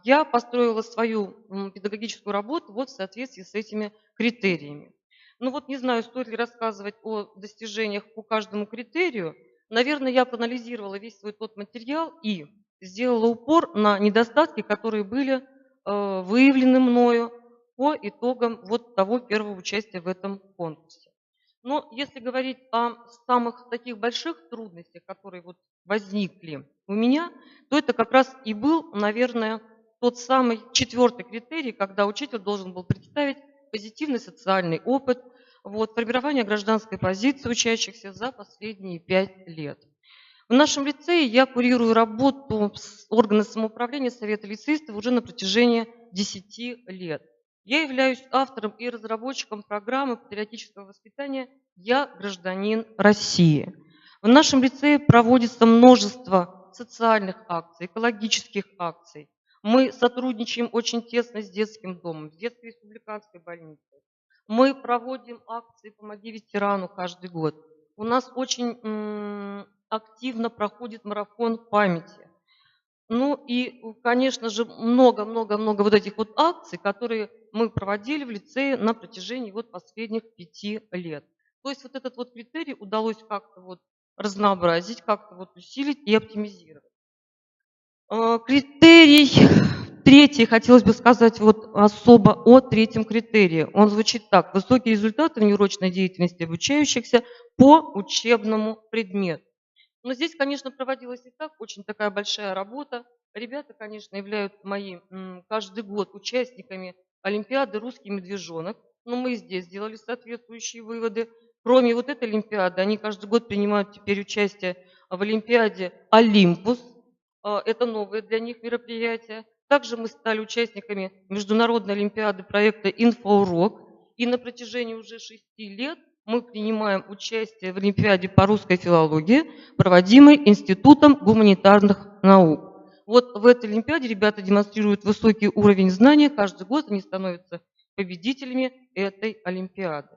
я построила свою педагогическую работу вот в соответствии с этими критериями. Ну вот не знаю, стоит ли рассказывать о достижениях по каждому критерию. Наверное, я проанализировала весь свой тот материал и сделала упор на недостатки, которые были выявлены мною по итогам вот того первого участия в этом конкурсе. Но если говорить о самых таких больших трудностях, которые вот возникли у меня, то это как раз и был, наверное, тот самый 4-й критерий, когда учитель должен был представить позитивный социальный опыт, вот, формирование гражданской позиции учащихся за последние 5 лет. В нашем лицее я курирую работу с органами самоуправления Совета лицеистов уже на протяжении 10 лет. Я являюсь автором и разработчиком программы патриотического воспитания «Я гражданин России». В нашем лицее проводится множество социальных акций, экологических акций. Мы сотрудничаем очень тесно с детским домом, с детской республиканской больницей. Мы проводим акции «Помоги ветерану» каждый год. У нас очень активно проходит марафон памяти. Ну и, конечно же, много-много-много вот этих вот акций, которые мы проводили в лицее на протяжении вот последних 5 лет. То есть вот этот вот критерий удалось как-то вот разнообразить, как-то вот усилить и оптимизировать. Критерий 3, хотелось бы сказать вот особо о 3-м критерии. Он звучит так: высокие результаты в неурочной деятельности обучающихся по учебному предмету. Но здесь, конечно, проводилась и так очень такая большая работа. Ребята, конечно, являются мои каждый год участниками Олимпиады «Русский медвежонок». Но мы здесь сделали соответствующие выводы. Кроме вот этой Олимпиады, они каждый год принимают теперь участие в Олимпиаде «Олимпус». Это новое для них мероприятие. Также мы стали участниками Международной Олимпиады проекта «Инфоурок». И на протяжении уже 6 лет мы принимаем участие в Олимпиаде по русской филологии, проводимой Институтом гуманитарных наук. Вот в этой Олимпиаде ребята демонстрируют высокий уровень знания. Каждый год они становятся победителями этой Олимпиады.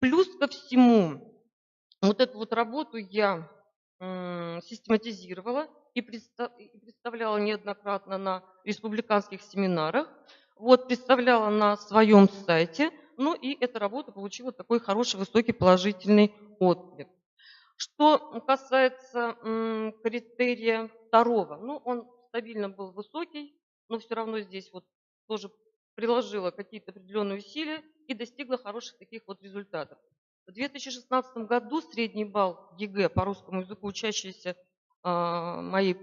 Плюс ко всему, вот эту вот работу я систематизировала и представляла неоднократно на республиканских семинарах. Вот, представляла на своем сайте. Ну и эта работа получила такой хороший, высокий, положительный отклик. Что касается критерия 2, ну он стабильно был высокий, но все равно здесь вот тоже приложила какие-то определенные усилия и достигла хороших таких вот результатов. В 2016 году средний балл ЕГЭ по русскому языку учащиеся мои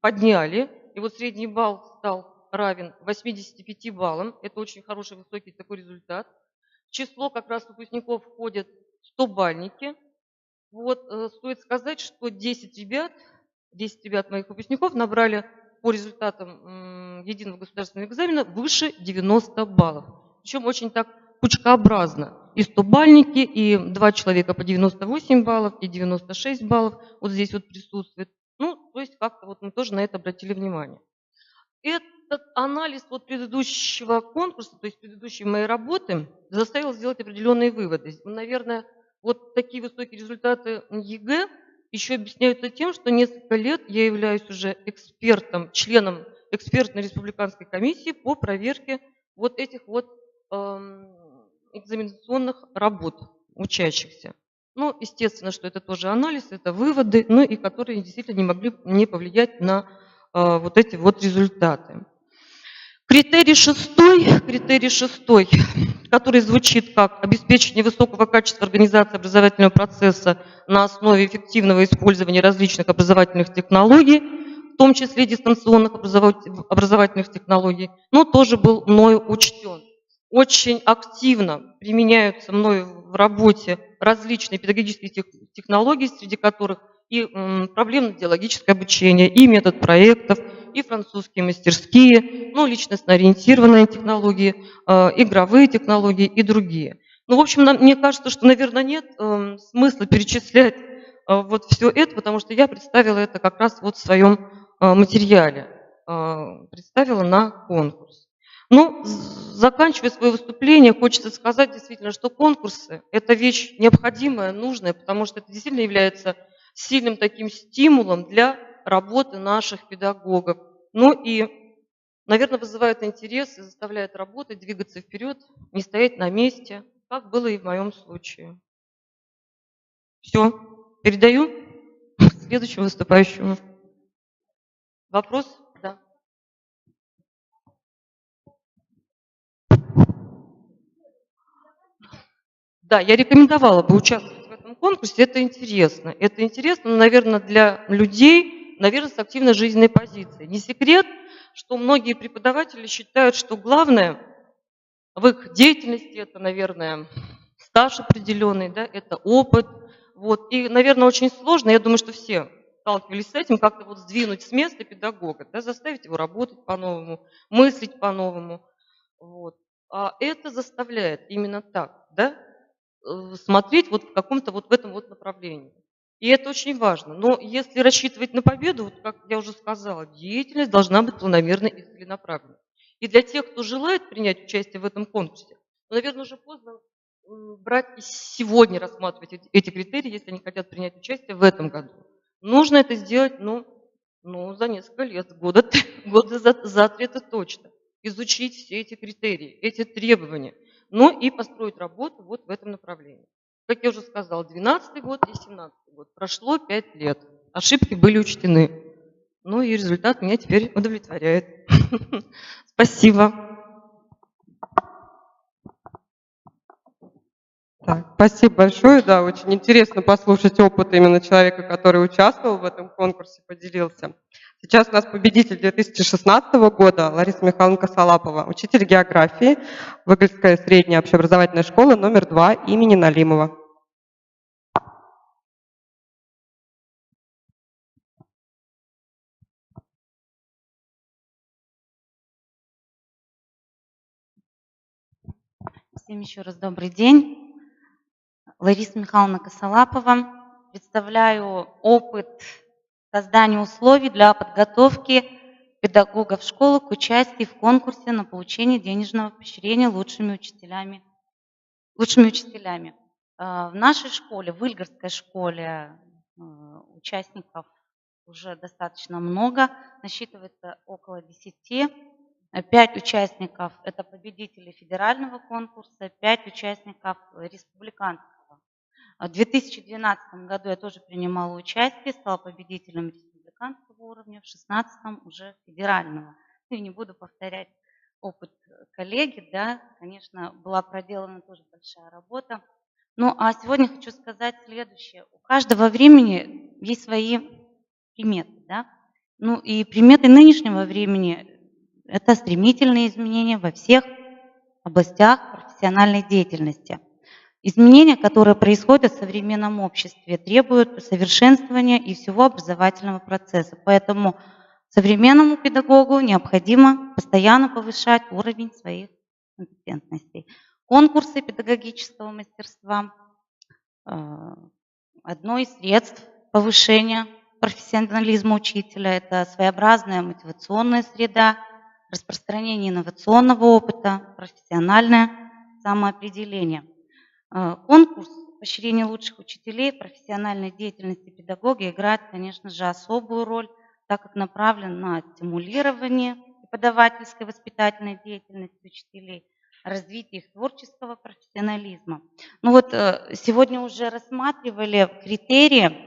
подняли, и вот средний балл стал равен 85 баллам. Это очень хороший, высокий такой результат. В число как раз выпускников входят 100-бальники. Вот, стоит сказать, что 10 ребят моих выпускников набрали по результатам единого государственного экзамена выше 90 баллов. Причем очень так кучкообразно. И 100-бальники, и 2 человека по 98 баллов, и 96 баллов вот здесь вот присутствует. Ну, то есть как-то вот мы тоже на это обратили внимание. Этот анализ вот предыдущего конкурса, то есть предыдущей моей работы, заставил сделать определенные выводы. Наверное, вот такие высокие результаты ЕГЭ еще объясняются тем, что несколько лет я являюсь уже экспертом, членом экспертной республиканской комиссии по проверке вот этих вот экзаменационных работ учащихся. Ну, естественно, что это тоже анализ, это выводы, ну и которые действительно не могли не повлиять на вот эти вот результаты. Критерий 6, который звучит как обеспечение высокого качества организации образовательного процесса на основе эффективного использования различных образовательных технологий. том числе дистанционных образовательных технологий, но тоже был мною учтен. Очень активно применяются мною в работе различные педагогические технологии, среди которых и проблемно-диалогическое обучение, и метод проектов, и французские мастерские, ну, личностно-ориентированные технологии, игровые технологии и другие. Ну, в общем, мне кажется, что, наверное, нет смысла перечислять вот все это, потому что я представила это как раз вот в своем материале, представила на конкурс. Ну, заканчивая свое выступление, хочется сказать действительно, что конкурсы – это вещь необходимая, нужная, потому что это действительно является сильным таким стимулом для работы наших педагогов. Ну и, наверное, вызывает интерес и заставляет работать, двигаться вперед, не стоять на месте, как было и в моем случае. Все, передаю следующему выступающему. Вопрос? Да. Да, я рекомендовала бы участвовать в этом конкурсе, это интересно. Это интересно, наверное, для людей, наверное, с активной жизненной позицией. Не секрет, что многие преподаватели считают, что главное в их деятельности это, наверное, стаж определенный, да, это опыт. Вот. И, наверное, очень сложно, я думаю, что все сталкивались с этим, как-то вот сдвинуть с места педагога, да, заставить его работать по-новому, мыслить по-новому. Вот. А это заставляет именно так, да, смотреть вот в каком-то вот в этом вот направлении. И это очень важно. Но если рассчитывать на победу, вот как я уже сказала, деятельность должна быть планомерной и целенаправленной. И для тех, кто желает принять участие в этом конкурсе, наверное, уже поздно брать и сегодня рассматривать эти критерии, если они хотят принять участие в этом году. Нужно это сделать, за несколько лет, года за 3 это точно. Изучить все эти критерии, эти требования. Ну и построить работу вот в этом направлении. Как я уже сказала, 12-й год и 17-й год. Прошло 5 лет. Ошибки были учтены. Ну и результат меня теперь удовлетворяет. Спасибо. Так, спасибо большое. Да, очень интересно послушать опыт именно человека, который участвовал в этом конкурсе, поделился. Сейчас у нас победитель 2016 года Лариса Михайловна Косолапова, учитель географии, Выгольская средняя общеобразовательная школа номер 2 имени Налимова. Всем еще раз добрый день. Лариса Михайловна Косолапова. Представляю опыт создания условий для подготовки педагогов школы к участию в конкурсе на получение денежного поощрения лучшими учителями. В нашей школе, в Выльгарской школе, участников уже достаточно много, насчитывается около 10. 5 участников – это победители федерального конкурса, 5 участников республиканского. В 2012 году я тоже принимала участие, стала победителем республиканского уровня, в 2016 уже федерального. Ну и не буду повторять опыт коллеги, да, конечно, была проделана тоже большая работа. Ну а сегодня хочу сказать следующее. У каждого времени есть свои приметы, да. Ну и приметы нынешнего времени – это стремительные изменения во всех областях профессиональной деятельности. Изменения, которые происходят в современном обществе, требуют совершенствования и всего образовательного процесса. Поэтому современному педагогу необходимо постоянно повышать уровень своих компетентностей. Конкурсы педагогического мастерства – одно из средств повышения профессионализма учителя. Это своеобразная мотивационная среда, распространение инновационного опыта, профессиональное самоопределение. Конкурс поощрения лучших учителей в профессиональной деятельности педагога играет, конечно же, особую роль, так как направлен на стимулирование преподавательской воспитательной деятельности учителей, развитие их творческого профессионализма. Ну вот сегодня уже рассматривали критерии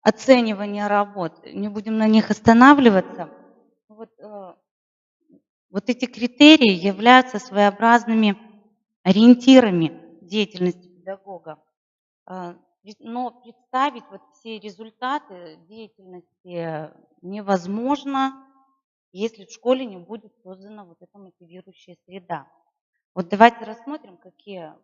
оценивания работ, не будем на них останавливаться. Вот эти критерии являются своеобразными ориентирами деятельности педагога. Но представить вот все результаты деятельности невозможно, если в школе не будет создана вот эта мотивирующая среда. Вот давайте рассмотрим, какие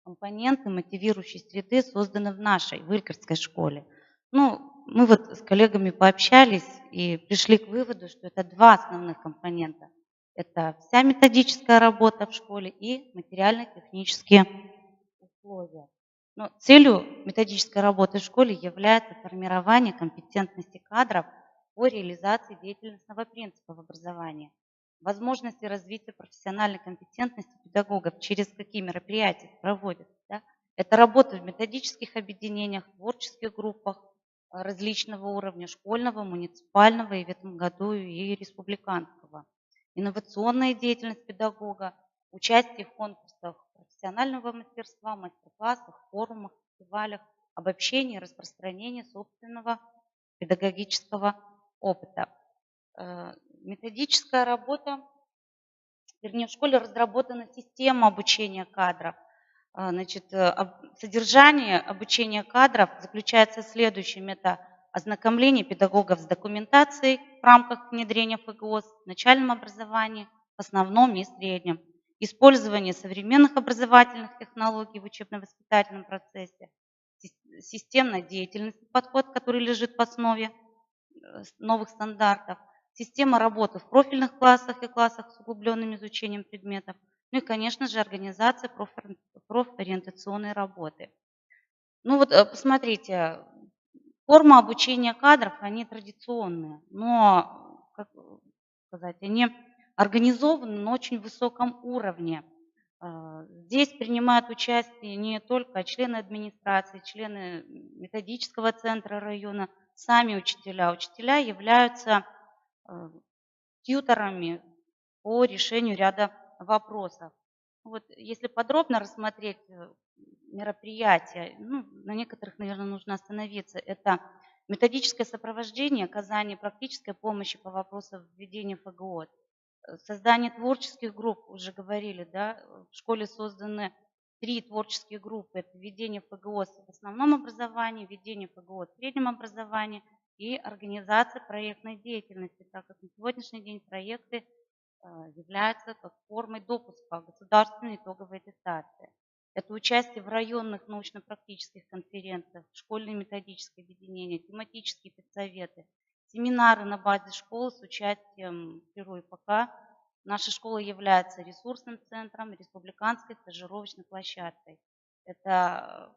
компоненты мотивирующей среды созданы в нашей, в Илькерской школе. Ну, мы вот с коллегами пообщались и пришли к выводу, что это два основных компонента. Это вся методическая работа в школе и материально-технические условия. Но целью методической работы в школе является формирование компетентности кадров по реализации деятельностного принципа в образовании, возможности развития профессиональной компетентности педагогов, через какие мероприятия проводят. Да? Это работа в методических объединениях, творческих группах различного уровня, школьного, муниципального и в этом году и республиканского. Инновационная деятельность педагога, участие в конкурсах профессионального мастерства, мастер-классах, форумах, фестивалях, обобщение и распространение собственного педагогического опыта. Методическая работа, вернее, в школе разработана система обучения кадров. Значит, содержание обучения кадров заключается в следующем. Это ознакомление педагогов с документацией в рамках внедрения ФГОС в начальном образовании, в основном и среднем. Использование современных образовательных технологий в учебно-воспитательном процессе, системная деятельность, подход, который лежит в основе новых стандартов, система работы в профильных классах и классах с углубленным изучением предметов, ну и, конечно же, организация профориентационной работы. Ну вот, посмотрите, форма обучения кадров, они традиционные, но, как сказать, они организованы на очень высоком уровне. Здесь принимают участие не только члены администрации, члены методического центра района, сами учителя. Учителя являются тьюторами по решению ряда вопросов. Вот, если подробно рассмотреть мероприятия, ну, на некоторых, наверное, нужно остановиться. Это методическое сопровождение, оказание практической помощи по вопросам введения ФГО, создание творческих групп, уже говорили, да, в школе созданы 3 творческие группы. Это введение ФГОС в основном образовании, введение ФГО в среднем образовании и организация проектной деятельности, так как на сегодняшний день проекты являются как формой допуска в государственной итоговой аттестации. Это участие в районных научно-практических конференциях, школьные методические объединения, тематические педсоветы, семинары на базе школы с участием ПИРУ и ПК. Наша школа является ресурсным центром, республиканской стажировочной площадкой. Это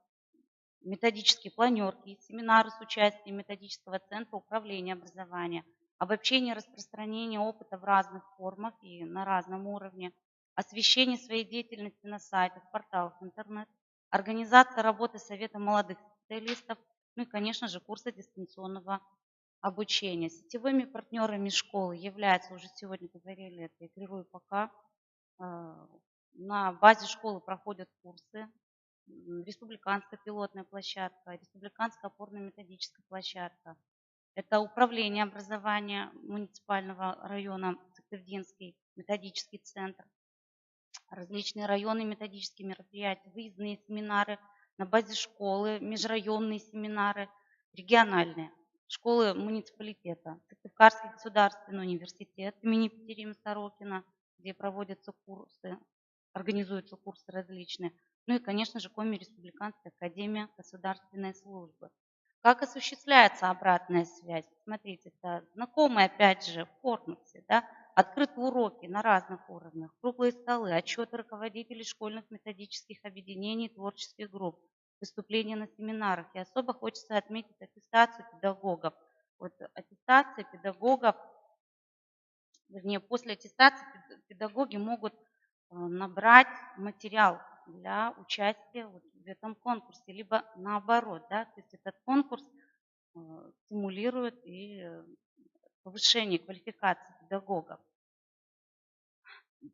методические планерки, семинары с участием методического центра управления образования, обобщение и распространение опыта в разных формах и на разном уровне, освещение своей деятельности на сайтах, порталах интернет, организация работы Совета молодых специалистов, ну и, конечно же, курсы дистанционного обучения. Сетевыми партнерами школы являются, уже сегодня говорили, это и ПИРУ и ПК. На базе школы проходят курсы. Республиканская пилотная площадка, республиканская опорно-методическая площадка. Это управление образования муниципального района Сыктывдинский методический центр, различные районы методические мероприятия, выездные семинары на базе школы, межрайонные семинары, региональные, школы муниципалитета, Сыктывкарский государственный университет имени Екатерины Сорокина, где проводятся курсы, организуются курсы различные. Ну и, конечно же, Коми Республиканская академия государственной службы. Как осуществляется обратная связь? Смотрите, это знакомые, опять же, формусы, да? Открытые уроки на разных уровнях, круглые столы, отчеты руководителей школьных методических объединений, творческих групп, выступления на семинарах. И особо хочется отметить аттестацию педагогов. Вот аттестация педагогов, вернее, после аттестации педагоги могут набрать материал для участия вот в этом конкурсе, либо наоборот, да, то есть этот конкурс стимулирует и повышение квалификации педагогов.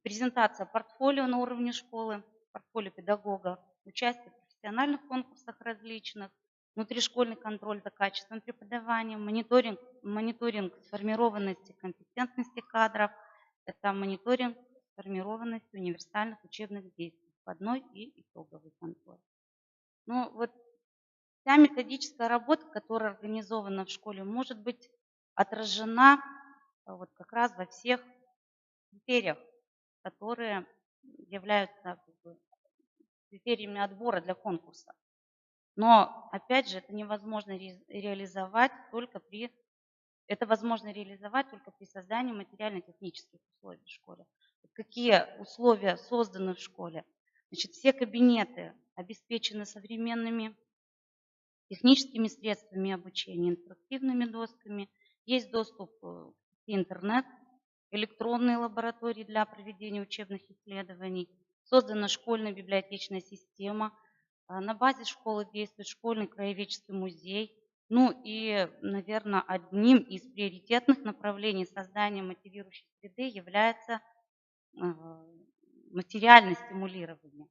Презентация портфолио на уровне школы, портфолио педагога, участие в профессиональных конкурсах различных, внутришкольный контроль за качеством преподавания, мониторинг сформированности компетентности кадров, это мониторинг сформированности универсальных учебных действий, входной и итоговый контроль. Ну вот вся методическая работа, которая организована в школе, может быть отражена вот как раз во всех критериях, которые являются как бы критериями отбора для конкурса. Но, опять же, это невозможно реализовать только при создании материально-технических условий в школе. Какие условия созданы в школе? Значит, все кабинеты обеспечены современными техническими средствами обучения, интерактивными досками. Есть доступ в интернет, электронные лаборатории для проведения учебных исследований. Создана школьная библиотечная система. На базе школы действует школьный краеведческий музей. Ну и, наверное, одним из приоритетных направлений создания мотивирующей среды является материальное стимулирование.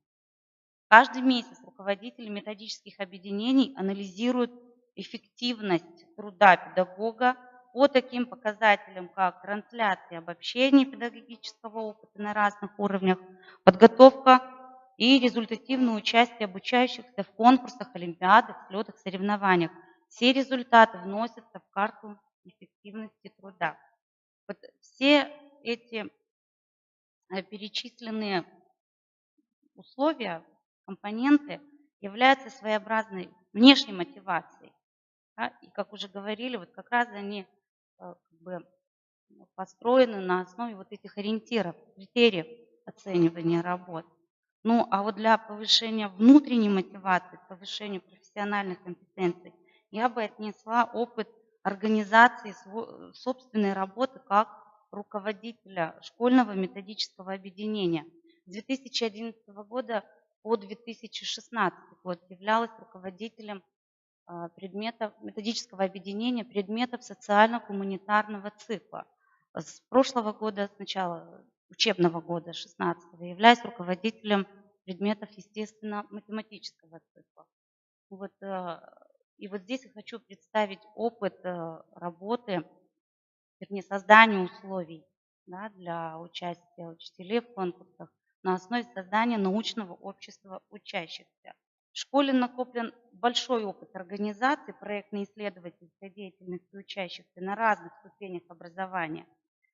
Каждый месяц руководители методических объединений анализируют эффективность труда педагога по таким показателям, как трансляция, обобщение педагогического опыта на разных уровнях, подготовка и результативное участие обучающихся в конкурсах, олимпиадах, слетах, соревнованиях. Все результаты вносятся в карту эффективности труда. Вот все эти перечисленные условия, компоненты являются своеобразной внешней мотивацией. Да? И, как уже говорили, вот как раз они как бы построены на основе вот этих ориентиров, критериев оценивания работ. Ну, а вот для повышения внутренней мотивации, повышения профессиональных компетенций, я бы отнесла опыт организации собственной работы как руководителя школьного методического объединения. С 2011 года по 2016 год являлась руководителем методического объединения предметов социально-гуманитарного цикла. С прошлого года, с начала учебного года 16-го, являюсь руководителем предметов естественно-математического цикла. Вот, и вот здесь я хочу представить опыт работы, вернее, создания условий, да, для участия учителей в конкурсах на основе создания научного общества учащихся. В школе накоплен большой опыт организации проектно-исследовательской деятельности учащихся на разных ступенях образования,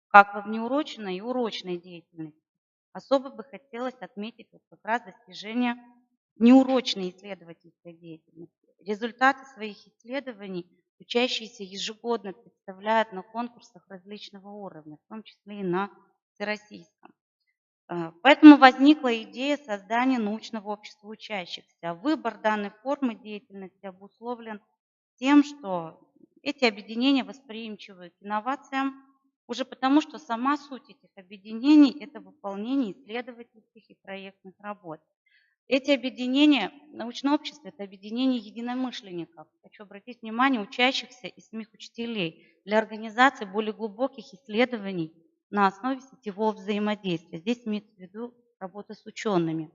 как во внеурочной и урочной деятельности. Особо бы хотелось отметить вот как раз достижения неурочной исследовательской деятельности. Результаты своих исследований учащиеся ежегодно представляют на конкурсах различного уровня, в том числе и на всероссийском. Поэтому возникла идея создания научного общества учащихся. Выбор данной формы деятельности обусловлен тем, что эти объединения восприимчивы к инновациям, уже потому, что сама суть этих объединений – это выполнение исследовательских и проектных работ. Эти объединения, научное общество – это объединение единомышленников. Хочу обратить внимание учащихся и самих учителей для организации более глубоких исследований на основе сетевого взаимодействия. Здесь имеется в виду работа с учеными.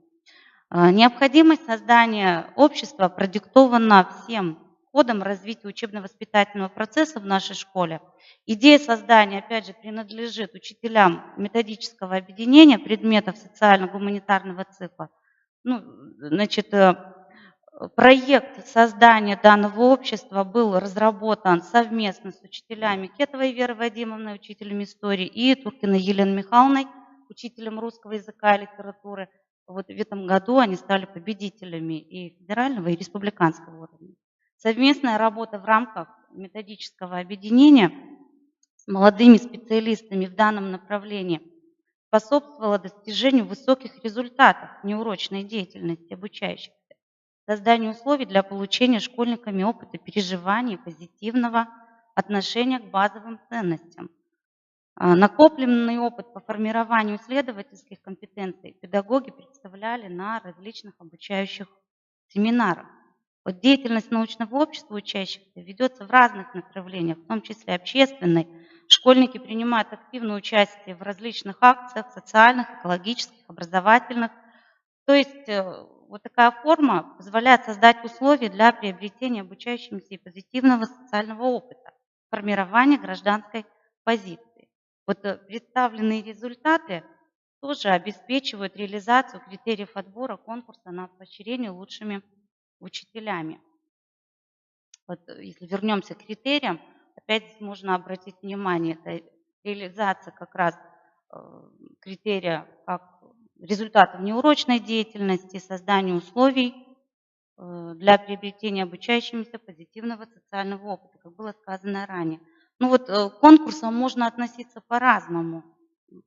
Необходимость создания общества продиктована всем ходом развития учебно-воспитательного процесса в нашей школе. Идея создания, опять же, принадлежит учителям методического объединения предметов социально-гуманитарного цикла. Проект создания данного общества был разработан совместно с учителями Кетовой Верой Вадимовной, учителем истории, и Туркиной Еленой Михайловной, учителем русского языка и литературы. Вот в этом году они стали победителями и федерального, и республиканского уровня. Совместная работа в рамках методического объединения с молодыми специалистами в данном направлении способствовала достижению высоких результатов неурочной деятельности обучающихся, созданию условий для получения школьниками опыта переживания позитивного отношения к базовым ценностям. Накопленный опыт по формированию исследовательских компетенций педагоги представляли на различных обучающих семинарах. Вот деятельность научного общества учащихся ведется в разных направлениях, в том числе общественной. Школьники принимают активное участие в различных акциях социальных, экологических, образовательных. То есть вот такая форма позволяет создать условия для приобретения обучающимся и позитивного социального опыта, формирования гражданской позиции. Вот представленные результаты тоже обеспечивают реализацию критериев отбора конкурса на поощрение лучшими учителями. Вот если вернемся к критериям, опять здесь можно обратить внимание, это реализация как раз критерия как результатов неурочной деятельности, создание условий для приобретения обучающимися позитивного социального опыта, как было сказано ранее. Ну вот к конкурсам можно относиться по-разному,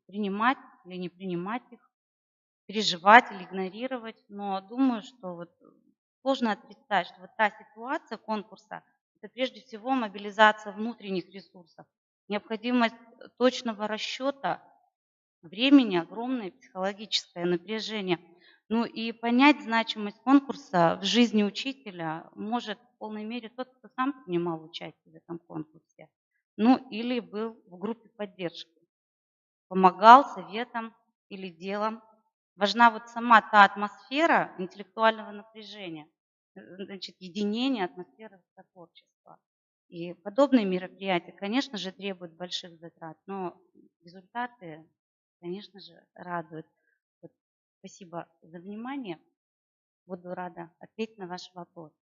принимать или не принимать их, переживать или игнорировать, но думаю, что вот сложно отрицать, что вот та ситуация конкурса, это прежде всего мобилизация внутренних ресурсов, необходимость точного расчета времени, огромное психологическое напряжение. Ну и понять значимость конкурса в жизни учителя может в полной мере тот, кто сам принимал участие в этом конкурсе, ну или был в группе поддержки, помогал советом или делом. Важна вот сама та атмосфера интеллектуального напряжения, значит, единение, атмосфера творчества. И подобные мероприятия, конечно же, требуют больших затрат, но результаты, конечно же, радуют. Вот, спасибо за внимание. Буду рада ответить на ваши вопросы.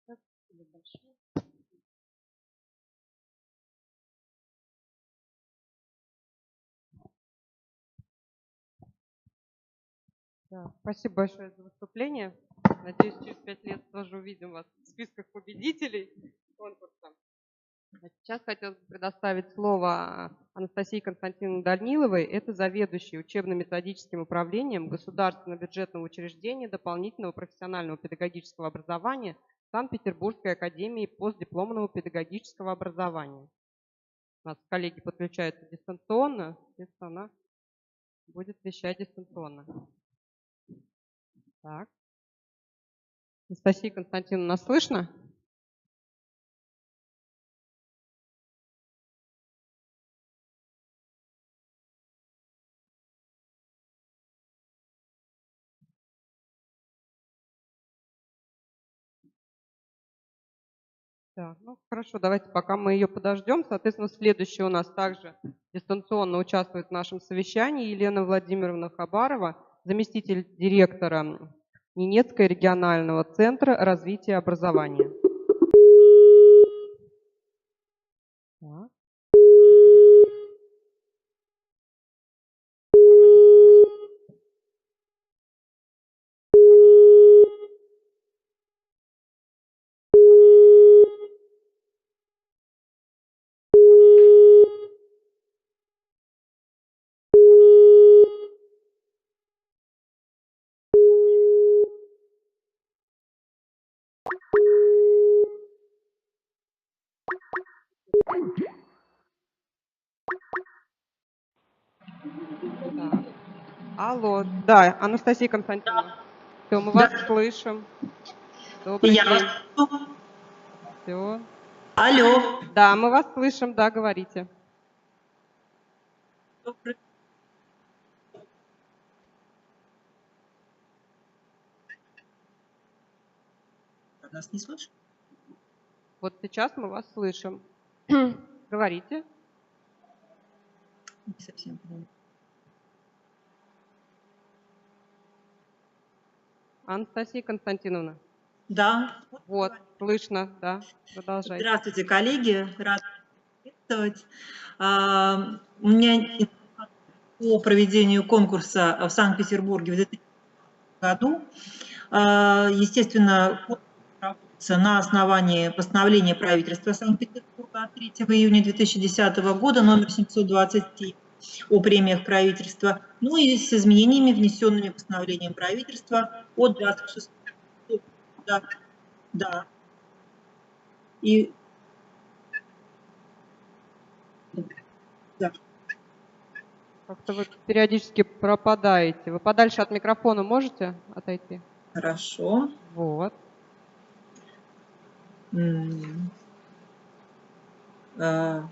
Спасибо большое. Да, спасибо большое за выступление. Надеюсь, через 5 лет тоже увидим вас в списках победителей конкурса. Сейчас хотелось бы предоставить слово Анастасии Константиновне Даниловой. Это заведующий учебно-методическим управлением Государственного бюджетного учреждения дополнительного профессионального педагогического образования Санкт-Петербургской академии постдипломного педагогического образования. У нас коллеги подключаются дистанционно, соответственно, она будет вещать дистанционно. Так. Анастасия Константиновна, нас слышно? Да, ну хорошо, давайте пока мы ее подождем. Соответственно, следующая у нас также дистанционно участвует в нашем совещании Елена Владимировна Хабарова, заместитель директора Ненецкого регионального центра развития образования. Так. Так. Алло, да, Анастасия Константиновна. Все, мы вас слышим. Добрый день. Все. Алло. Да, мы вас слышим, да, говорите. Нас не слышно? Вот сейчас мы вас слышим. Говорите. Не совсем понимаю. Анастасия Константиновна. Да. Вот, слышно, да. Продолжайте. Здравствуйте, коллеги. Рада приветствовать. У меня по проведению конкурса в Санкт-Петербурге в 2000 году. Естественно, на основании постановления правительства Санкт-Петербурга от 3 июня 2010 года номер 727 о премиях правительства, ну и с изменениями, внесенными постановлением правительства от 26 года. Да. И да. Как-то вы периодически пропадаете. Вы подальше от микрофона можете отойти? Хорошо. Вот. Да.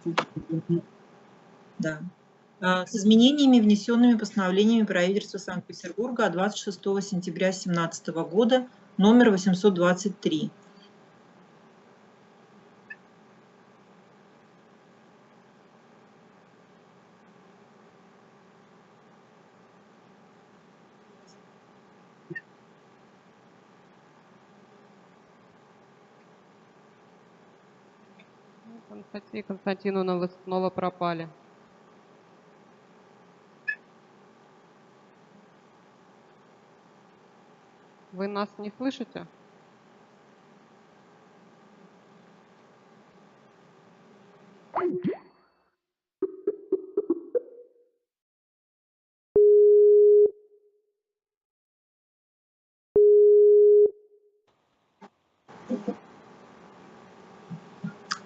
С изменениями, внесенными постановлениями правительства Санкт-Петербурга от 26 сентября 2017 года, номер 823. Анастасия Константиновна, вы снова пропали. Вы нас не слышите?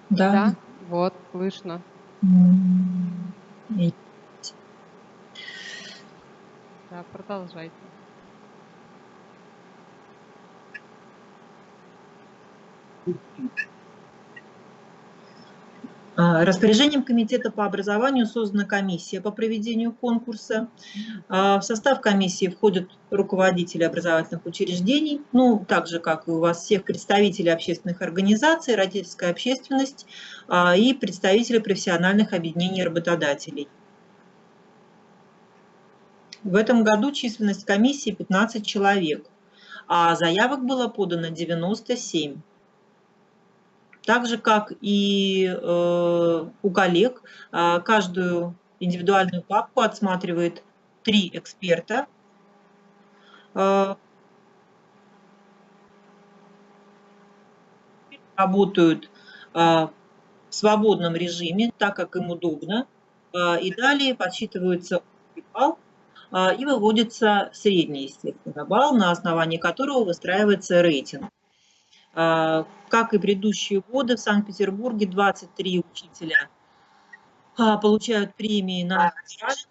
Да. Вот, слышно. И Да, продолжайте. Распоряжением Комитета по образованию создана комиссия по проведению конкурса. В состав комиссии входят руководители образовательных учреждений, ну, так же, как и у вас всех, представители общественных организаций, родительская общественность и представители профессиональных объединений работодателей. В этом году численность комиссии 15 человек, а заявок было подано 97. Так же, как и у коллег, каждую индивидуальную папку отсматривает 3 эксперта. Работают в свободном режиме, так как им удобно. И далее подсчитывается балл и выводится средний, естественно, балл, на основании которого выстраивается рейтинг. Как и предыдущие годы, в Санкт-Петербурге 23 учителя получают премии на федеральном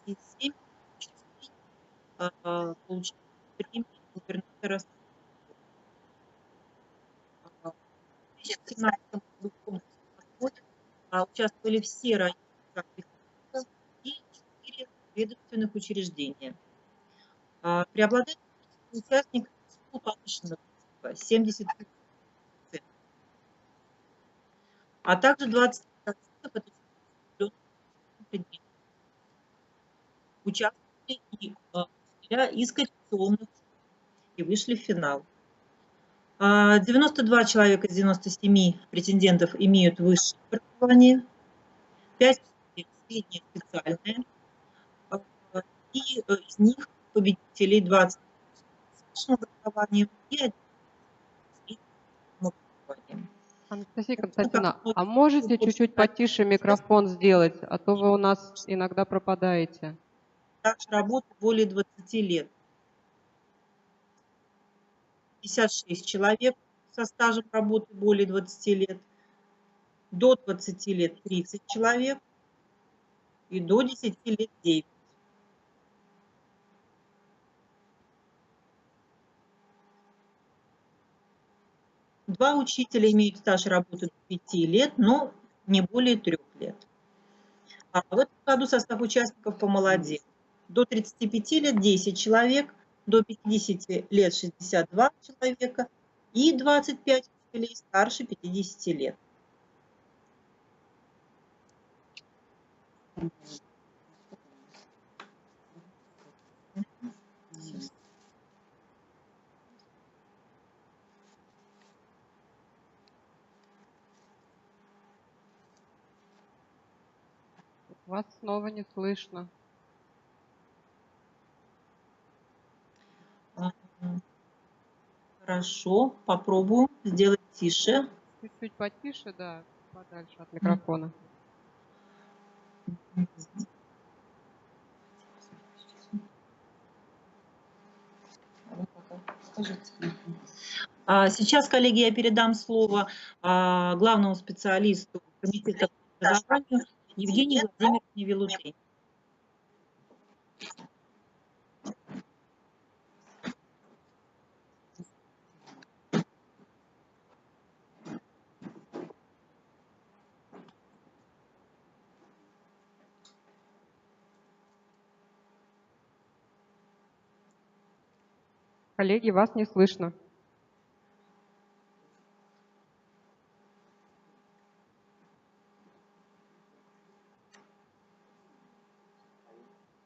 и 7 учителей получают премии губернатора. В 2017 году в конкурсе участвовали все районы Санкт-Петербурга и 4 ведомственных учреждения. Преобладание участников повышенного 70%, а также 20% это предметов. Участвовали и учителя из коррекционных и вышли в финал. 92 человека из 97 претендентов имеют высшее образование, 5 среднее специальное, и из них победителей 20 с высшим образованием и 1 с средним образованием. Анастасия Константиновна, а можете чуть-чуть потише микрофон сделать, а то вы у нас иногда пропадаете. Также работа более 20 лет. 56 человек со стажем работы более 20 лет, до 20 лет 30 человек и до 10 лет 9. Два учителя имеют стаж работы до 5 лет, но не более 3 лет. А в этом году состав участников помолодел. До 35 лет 10 человек, до 50 лет 62 человека и 25 учителей старше 50 лет. Вас снова не слышно. Хорошо, попробую сделать тише. Чуть-чуть потише, да, подальше от микрофона. Сейчас, коллеги, я передам слово главному специалисту комитета по образованию Евгении Владимировне Вилутей. Коллеги, вас не слышно.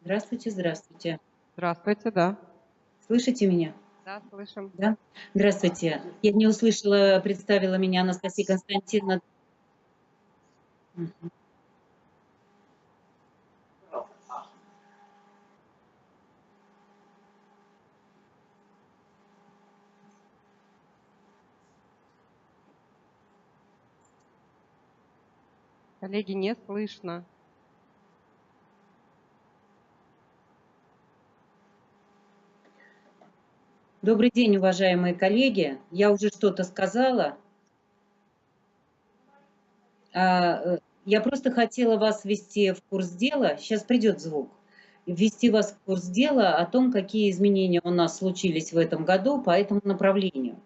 Здравствуйте, здравствуйте. Здравствуйте, да. Слышите меня? Да, слышим. Да? Здравствуйте. Я не услышала, представила меня Анастасия Константиновна, Мгм. Коллеги, не слышно. Добрый день, уважаемые коллеги. Я уже что-то сказала. Я просто хотела вас ввести в курс дела. Сейчас придет звук. Ввести вас в курс дела о том, какие изменения у нас случились в этом году по этому направлению.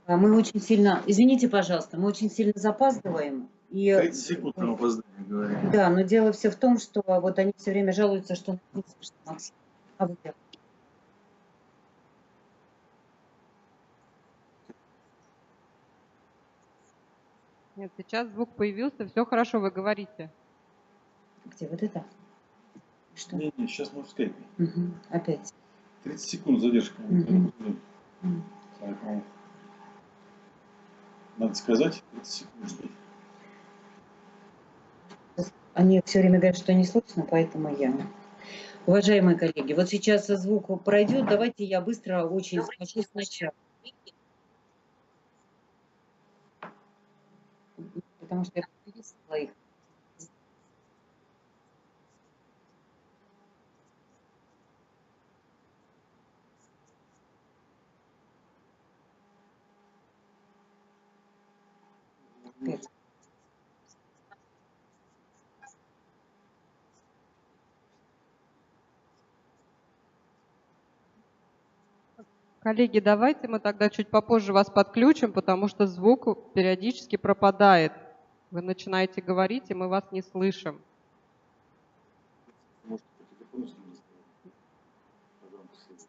Мы очень сильно, извините, пожалуйста, мы очень сильно запаздываем. 30 секунд нам опоздание говорили. Да, но дело все в том, что вот они все время жалуются, что нас не слышно, Максим. А вы как? Нет, сейчас звук появился, все хорошо, вы говорите. Где вот это? Что? Не, сейчас мы в скайпе. Угу. Опять. 30 секунд задержка. Мгм. Поэтому надо сказать, 30 секунд ждать. Они все время говорят, что не слышно, поэтому я. Уважаемые коллеги, вот сейчас звук пройдет, давайте я быстро очень скажу сначала. Потому что я приветствовала их. Опять. Коллеги, давайте мы тогда чуть попозже вас подключим, потому что звук периодически пропадает. Вы начинаете говорить, и мы вас не слышим. Может, по телефону с ним разговаривать. Погромко слышно.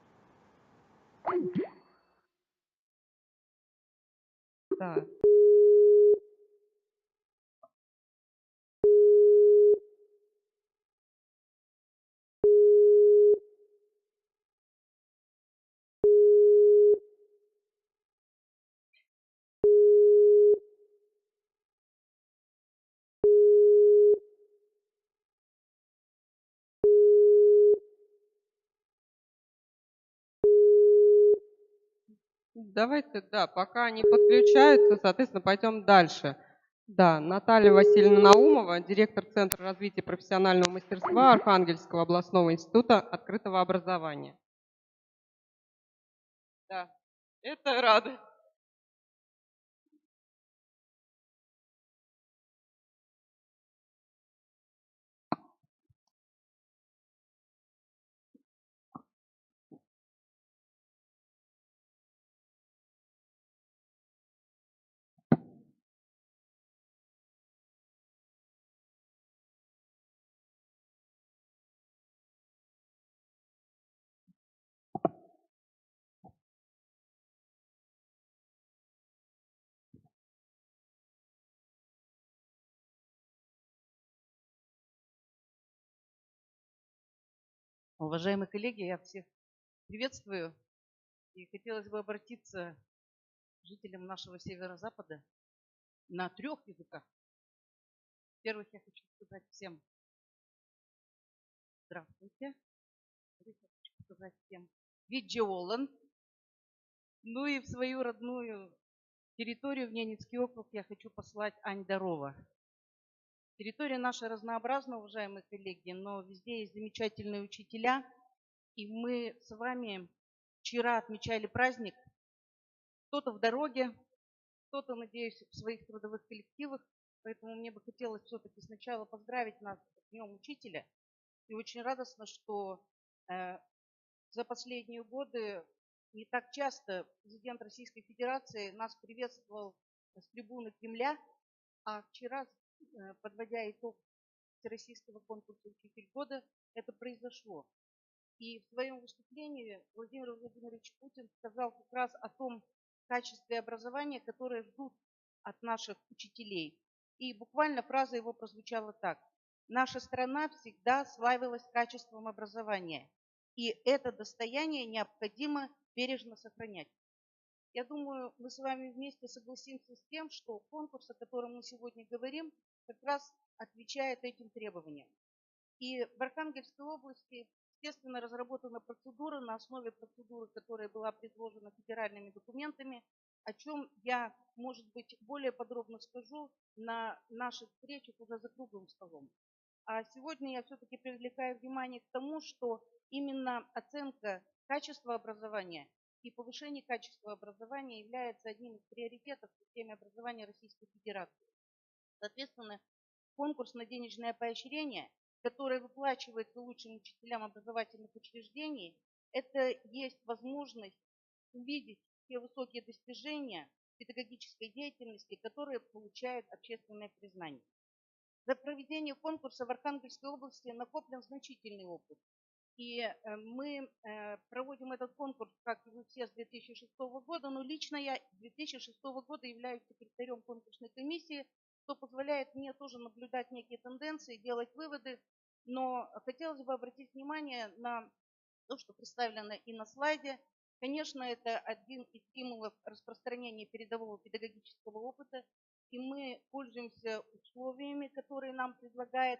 Да. Давайте, да, пока они подключаются, соответственно, пойдем дальше. Да, Наталья Васильевна Наумова, директор Центра развития профессионального мастерства Архангельского областного института открытого образования. Да, это рада. Уважаемые коллеги, я всех приветствую и хотелось бы обратиться к жителям нашего северо-запада на 3 языках. Во-первых, я хочу сказать всем здравствуйте. Во-вторых, я хочу сказать всем Виджиолан. Ну и в свою родную территорию, в Ненецкий округ, я хочу послать Ань Дарова. Территория наша разнообразна, уважаемые коллеги, но везде есть замечательные учителя. И мы с вами вчера отмечали праздник. Кто-то в дороге, кто-то, надеюсь, в своих трудовых коллективах. Поэтому мне бы хотелось все-таки сначала поздравить нас с Днем Учителя. И очень радостно, что за последние годы не так часто президент Российской Федерации нас приветствовал с трибуны Кремля, а вчера, подводя итог Всероссийского конкурса «Учитель года», это произошло. И в своем выступлении Владимир Владимирович Путин сказал как раз о том качестве образования, которое ждут от наших учителей. И буквально фраза его прозвучала так: «Наша страна всегда славилась качеством образования, и это достояние необходимо бережно сохранять». Я думаю, мы с вами вместе согласимся с тем, что конкурс, о котором мы сегодня говорим, как раз отвечает этим требованиям. И в Архангельской области, естественно, разработана процедура на основе процедуры, которая была предложена федеральными документами, о чем я, может быть, более подробно скажу на наших встречах уже за круглым столом. А сегодня я все-таки привлекаю внимание к тому, что именно оценка качества образования и повышение качества образования является одним из приоритетов в системе образования Российской Федерации. Соответственно, конкурс на денежное поощрение, которое выплачивается лучшим учителям образовательных учреждений, это есть возможность увидеть те высокие достижения педагогической деятельности, которые получают общественное признание. За проведение конкурса в Архангельской области накоплен значительный опыт. И мы проводим этот конкурс, как и вы все, с 2006 года, но лично я с 2006 года являюсь секретарем конкурсной комиссии, что позволяет мне тоже наблюдать некие тенденции, делать выводы. Но хотелось бы обратить внимание на то, что представлено и на слайде. Конечно, это один из стимулов распространения передового педагогического опыта, и мы пользуемся условиями, которые нам предлагает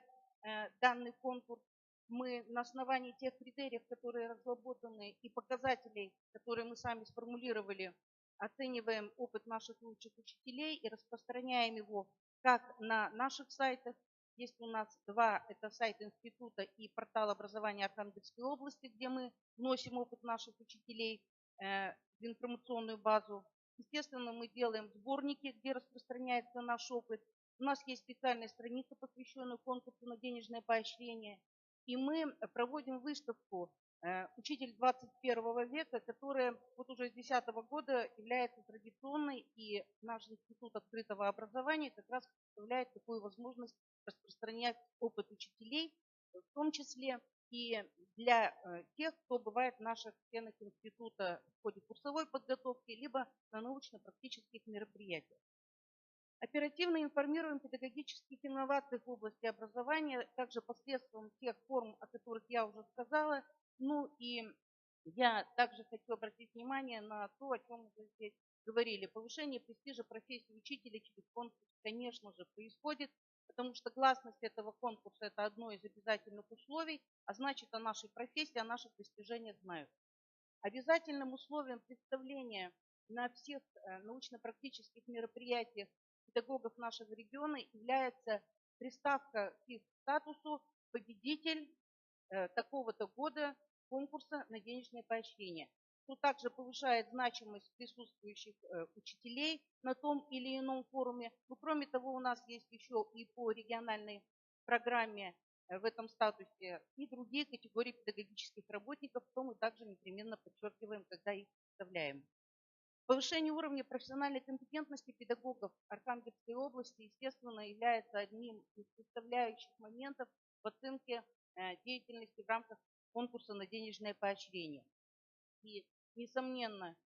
данный конкурс. Мы на основании тех критериев, которые разработаны, и показателей, которые мы сами сформулировали, оцениваем опыт наших лучших учителей и распространяем его как на наших сайтах. Есть у нас два, это сайт института и портал образования Архангельской области, где мы вносим опыт наших учителей в информационную базу. Естественно, мы делаем сборники, где распространяется наш опыт. У нас есть специальная страница, посвященная конкурсу на денежное поощрение. И мы проводим выставку «Учитель 21 века», которая вот уже с 2010 года является традиционной, и наш институт открытого образования как раз представляет такую возможность распространять опыт учителей, в том числе и для тех, кто бывает в наших стенах института в ходе курсовой подготовки, либо на научно-практических мероприятиях. Оперативно информируем педагогических инноваций в области образования, также посредством тех форм, о которых я уже сказала. Ну и я также хочу обратить внимание на то, о чем мы здесь говорили. Повышение престижа профессии учителя через конкурс, конечно же, происходит, потому что гласность этого конкурса – это одно из обязательных условий, а значит, о нашей профессии, о наших достижениях знают. Обязательным условием представления на всех научно-практических мероприятиях педагогов нашего региона является приставка к их статусу «победитель такого-то года конкурса на денежное поощрение», что также повышает значимость присутствующих учителей на том или ином форуме. Но кроме того, у нас есть еще и по региональной программе в этом статусе и другие категории педагогических работников, что мы также непременно подчеркиваем, когда их представляем. Повышение уровня профессиональной компетентности педагогов Архангельской области, естественно, является одним из составляющих моментов в оценке деятельности в рамках конкурса на денежное поощрение. И, несомненно,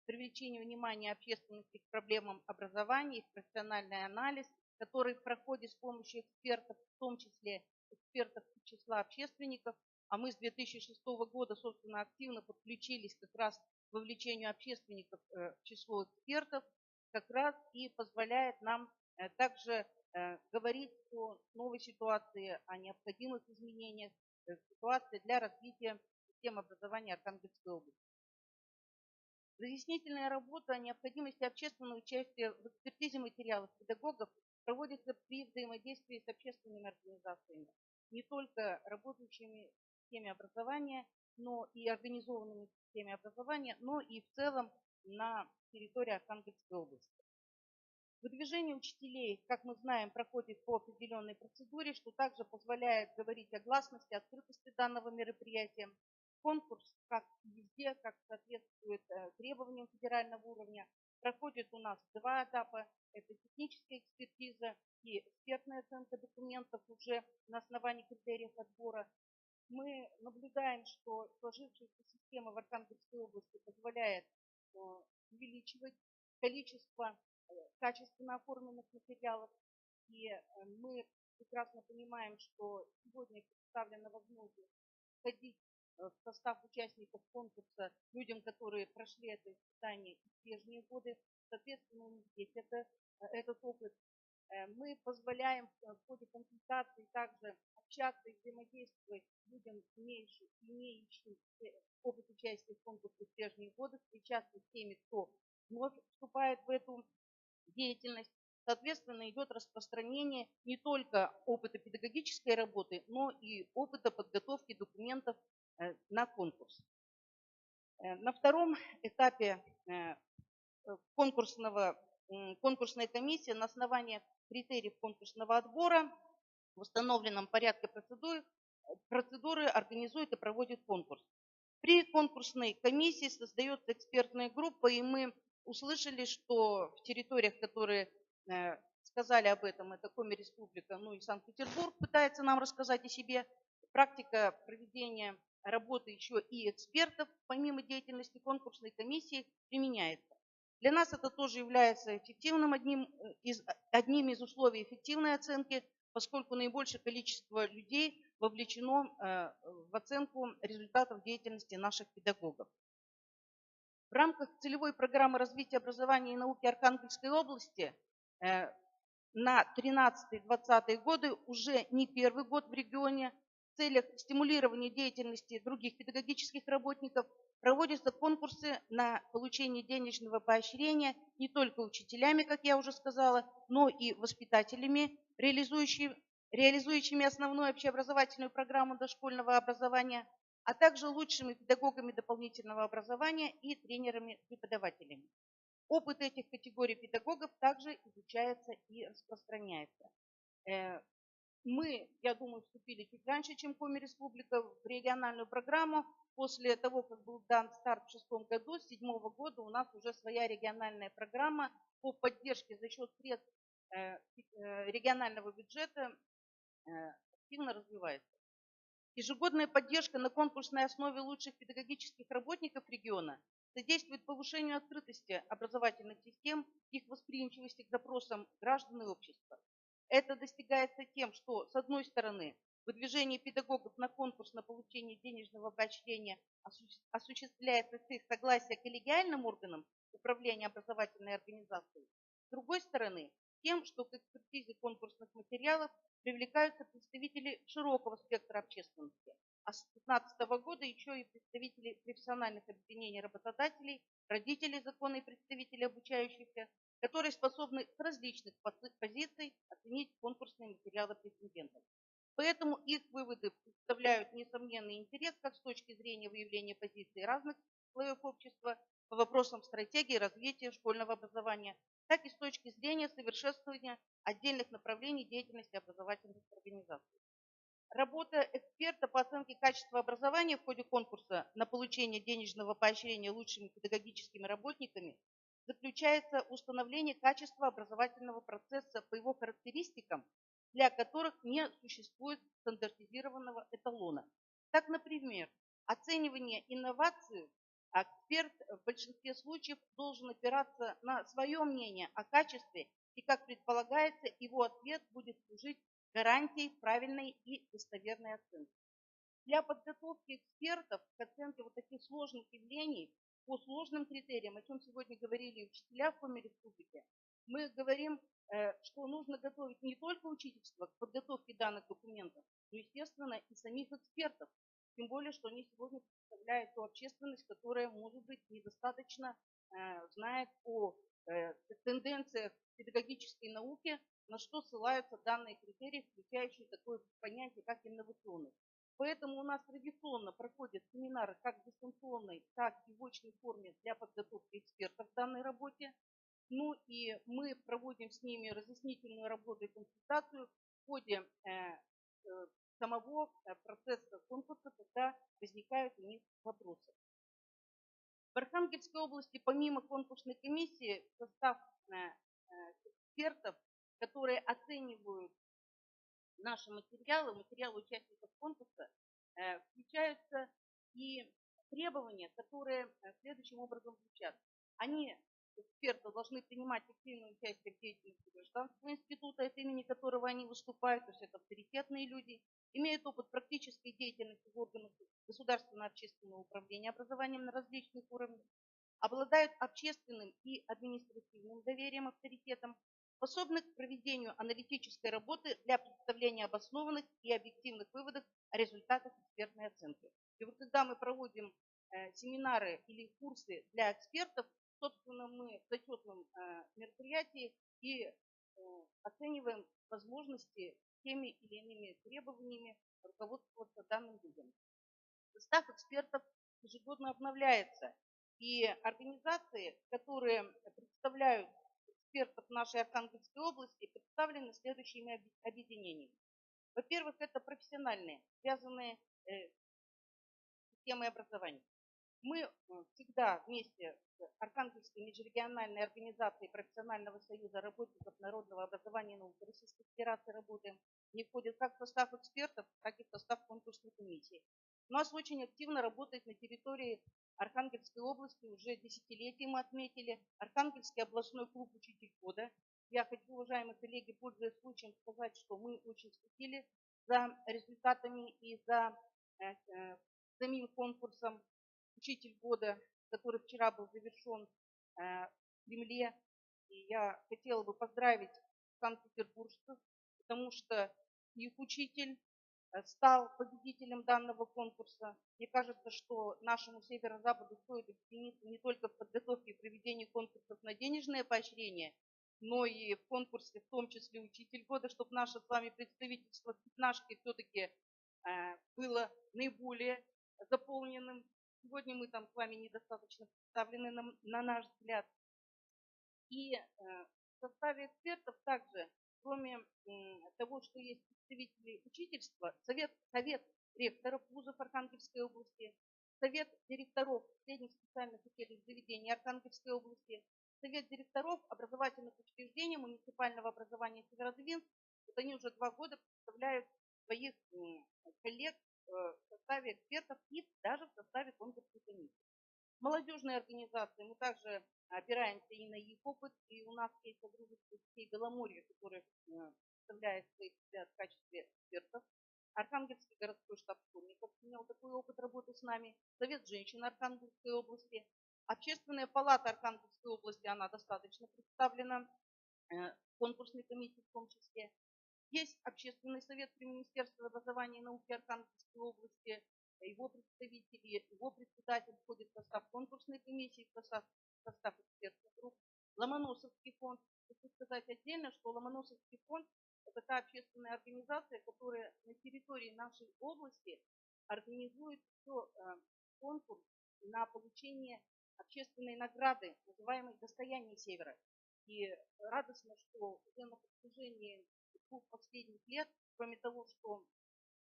привлечение внимания общественности к проблемам образования, их профессиональный анализ, который проходит с помощью экспертов, в том числе экспертов из числа общественников, а мы с 2006 года, собственно, активно подключились как раз к вовлечению общественников в число экспертов, как раз и позволяет нам также говорить о новой ситуации, о необходимых изменениях ситуации для развития системы образования Архангельской области. Разъяснительная работа о необходимости общественного участия в экспертизе материалов педагогов проводится при взаимодействии с общественными организациями, не только работающими в системе образования, но и организованными в системе образования, но и в целом на территории Архангельской области. Выдвижение учителей, как мы знаем, проходит по определенной процедуре, что также позволяет говорить о гласности, открытости данного мероприятия. Конкурс, как везде, как соответствует требованиям федерального уровня, проходит у нас два этапа. Это техническая экспертиза и экспертная оценка документов уже на основании критериев отбора. Мы наблюдаем, что сложившаяся система в Архангельской области позволяет увеличивать количество качественно оформленных материалов. И мы прекрасно понимаем, что сегодня представлена возможность входить в состав участников конкурса людям, которые прошли это испытание в прежние годы. Соответственно, у них есть этот опыт. Мы позволяем в ходе консультации также общаться и взаимодействовать людям, имеющим опыт участия в конкурсе в прежние годы, встречаться с теми, кто вновь вступает в эту деятельность. Соответственно, идет распространение не только опыта педагогической работы, но и опыта подготовки документов на конкурс. На втором этапе конкурсная комиссия на основании критериев конкурсного отбора в установленном порядке процедуры организует и проводит конкурс. При конкурсной комиссии создается экспертная группа, и мы услышали, что в территориях, которые сказали об этом, это Коми Республика, ну и Санкт-Петербург пытается нам рассказать о себе, практика проведения работы еще и экспертов, помимо деятельности конкурсной комиссии, применяется. Для нас это тоже является эффективным, одним из условий эффективной оценки, поскольку наибольшее количество людей вовлечено в оценку результатов деятельности наших педагогов. В рамках целевой программы развития образования и науки Архангельской области на 13-20 годы, уже не первый год в регионе, в целях стимулирования деятельности других педагогических работников проводятся конкурсы на получение денежного поощрения не только учителями, как я уже сказала, но и воспитателями, реализующими основную общеобразовательную программу дошкольного образования, а также лучшими педагогами дополнительного образования и тренерами-преподавателями. Опыт этих категорий педагогов также изучается и распространяется. Мы, я думаю, вступили чуть раньше, чем Коми Республика, в региональную программу. После того, как был дан старт в 2006 году, с 2007 года у нас уже своя региональная программа по поддержке за счет средств регионального бюджета активно развивается. Ежегодная поддержка на конкурсной основе лучших педагогических работников региона содействует повышению открытости образовательных систем, их восприимчивости к запросам граждан и общества. Это достигается тем, что, с одной стороны, выдвижение педагогов на конкурс на получение денежного поощрения осуществляется с их согласия коллегиальным органам управления образовательной организацией. С другой стороны, тем, что к экспертизе конкурсных материалов привлекаются представители широкого спектра общественности, а с 2015 года еще и представители профессиональных объединений работодателей, родителей законные представители обучающихся, которые способны с различных позиций оценить конкурсные материалы претендентов. Поэтому их выводы представляют несомненный интерес как с точки зрения выявления позиций разных слоев общества по вопросам стратегии развития школьного образования, так и с точки зрения совершенствования отдельных направлений деятельности образовательных организаций. Работа эксперта по оценке качества образования в ходе конкурса на получение денежного поощрения лучшими педагогическими работниками заключается в установлении качества образовательного процесса по его характеристикам, для которых не существует стандартизированного эталона. Так, например, оценивание инноваций эксперт в большинстве случаев должен опираться на свое мнение о качестве, и, как предполагается, его ответ будет служить гарантией правильной и достоверной оценки. Для подготовки экспертов к оценке вот таких сложных явлений по сложным критериям, о чем сегодня говорили учителя в Коми Республике, мы говорим, что нужно готовить не только учительство к подготовке данных документов, но, естественно, и самих экспертов. Тем более, что они сегодня представляют ту общественность, которая, может быть, недостаточно знает о тенденциях педагогической науки, на что ссылаются данные критерии, включающие такое понятие, как инновационность. Поэтому у нас традиционно проходят семинары как в дистанционной, так и в очной форме для подготовки экспертов в данной работе. Ну и мы проводим с ними разъяснительную работу и консультацию в ходе самого процесса конкурса, когда возникают у них вопросы. В Архангельской области помимо конкурсной комиссии в состав экспертов, которые оценивают наши материалы участников конкурса, включаются и требования, которые следующим образом звучат. Они, эксперты, должны принимать активное участие в деятельности гражданского института, от имени которого они выступают, то есть это авторитетные люди, имеют опыт практической деятельности в органах государственного общественного управления образованием на различных уровнях, обладают общественным и административным доверием, авторитетом, способны к проведению аналитической работы для представления обоснованных и объективных выводов о результатах экспертной оценки. И вот когда мы проводим семинары или курсы для экспертов, собственно, мы в зачетном мероприятии и оцениваем возможности теми или иными требованиями руководствоваться данным видом. Состав экспертов ежегодно обновляется, и организации, которые представляют экспертов нашей Архангельской области, представлены следующими объединениями. Во-первых, это профессиональные, связанные с системой образования. Мы всегда вместе с Архангельской межрегиональной организацией профессионального союза работников народного образования и науки Российской Федерации работаем. Они входят как в состав экспертов, так и в состав конкурсной комиссии. У нас очень активно работает на территории Архангельской области, уже десятилетие мы отметили, Архангельский областной клуб «Учитель года». Я хочу, уважаемые коллеги, пользуясь случаем, сказать, что мы очень следили за результатами и за самим конкурсом «Учитель года», который вчера был завершен в Кремле. И я хотела бы поздравить санкт-петербуржцев, потому что их учитель стал победителем данного конкурса. Мне кажется, что нашему Северо-Западу стоит объединиться не только в подготовке и проведении конкурсов на денежное поощрение, но и в конкурсе, в том числе «Учитель года», чтобы наше с вами представительство в пятнашке все-таки было наиболее заполненным. Сегодня мы там с вами недостаточно представлены, на наш взгляд. И в составе экспертов также, кроме того, что есть представители учительства, совет ректоров вузов Архангельской области, совет директоров средних специальных учебных заведений Архангельской области, совет директоров образовательных учреждений муниципального образования Северодвинск. Вот они уже 2 года представляют своих коллег в составе экспертов и даже в составе конкурсной комиссии. Молодежные организации, мы также опираемся и на их опыт, и у нас есть содружество детей Беломорья, которое представляет себя в качестве экспертов. Архангельский городской штаб школьников имел такой опыт работы с нами, Совет женщин Архангельской области, Общественная палата Архангельской области, она достаточно представлена в конкурсной комиссии в том числе. Есть общественный совет при Министерстве образования и науки Архангельской области, его представители, его председатель входит в состав конкурсной комиссии, в состав экспертных групп. Ломоносовский фонд. Хочу сказать отдельно, что Ломоносовский фонд – это та общественная организация, которая на территории нашей области организует конкурс на получение общественной награды, называемой «Достояние Севера». И радостно, что уже на протяжении 2 последних лет, кроме того, что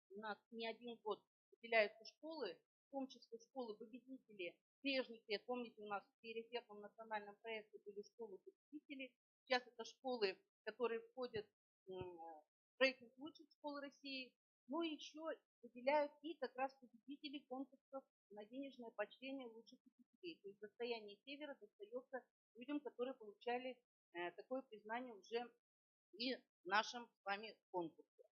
у нас не 1 год выделяются школы, в том числе школы-победители прежних лет. Помните, у нас в приоритетном национальном проекте были школы-победители. Сейчас это школы, которые входят в рейтинг лучших школ России. Но еще выделяют и как раз победителей конкурсов на денежное поощрение лучших учителей. То есть «Достояние Севера» достается людям, которые получали такое признание уже и в нашем с вами конкурсе.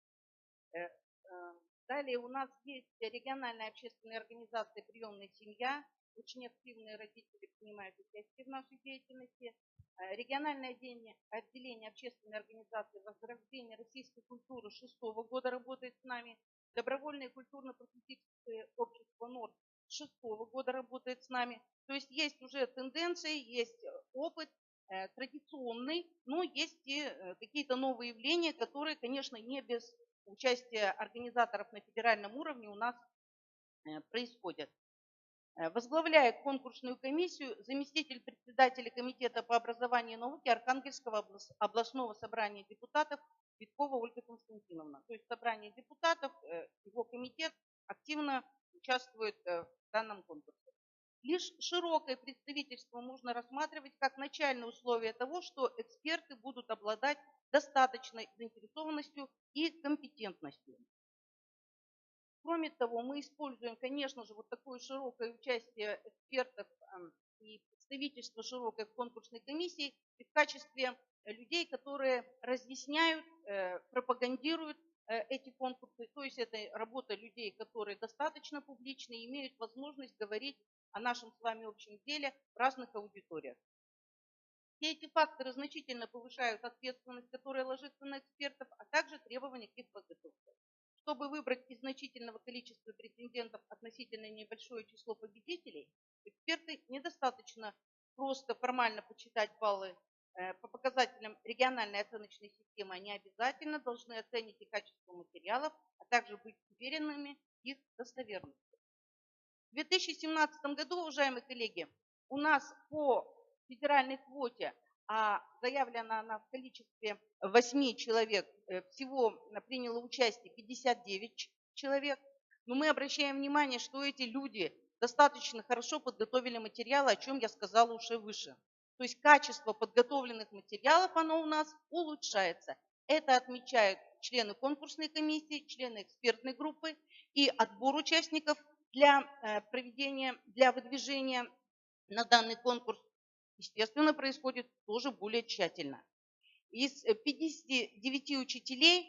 Далее у нас есть региональная общественная организация «Приемная семья». Очень активные родители принимают участие в нашей деятельности. Региональное отделение общественной организации «Возрождение российской культуры» 6-го года работает с нами. Добровольное культурно-просветительское общество «Норд» 6-го года работает с нами. То есть есть уже тенденции, есть опыт традиционный, но есть и какие-то новые явления, которые, конечно, не без участия организаторов на федеральном уровне у нас происходят. Возглавляет конкурсную комиссию заместитель председателя комитета по образованию и науке Архангельского областного собрания депутатов Виткова Ольга Константиновна. То есть собрание депутатов, его комитет активно участвует в данном конкурсе. Лишь широкое представительство можно рассматривать как начальное условие того, что эксперты будут обладать достаточной заинтересованностью и компетентностью. Кроме того, мы используем, конечно же, вот такое широкое участие экспертов и представительство широкой в конкурсной комиссии в качестве людей, которые разъясняют, пропагандируют эти конкурсы, то есть это работа людей, которые достаточно публичны и имеют возможность говорить о нашем с вами общем деле в разных аудиториях. Все эти факторы значительно повышают ответственность, которая ложится на экспертов, а также требования к их подготовке. Чтобы выбрать из значительного количества претендентов относительно небольшое число победителей, эксперты недостаточно просто формально почитать баллы по показателям региональной оценочной системы, они обязательно должны оценить и качество материалов, а также быть уверенными в их достоверности. В 2017 году, уважаемые коллеги, у нас по федеральной квоте, а заявлена она в количестве 8 человек, всего приняло участие 59 человек. Но мы обращаем внимание, что эти люди достаточно хорошо подготовили материалы, о чем я сказала уже выше. То есть качество подготовленных материалов, оно у нас улучшается. Это отмечают члены конкурсной комиссии, члены экспертной группы, и отбор участников для выдвижения на данный конкурс, естественно, происходит тоже более тщательно. Из 59 учителей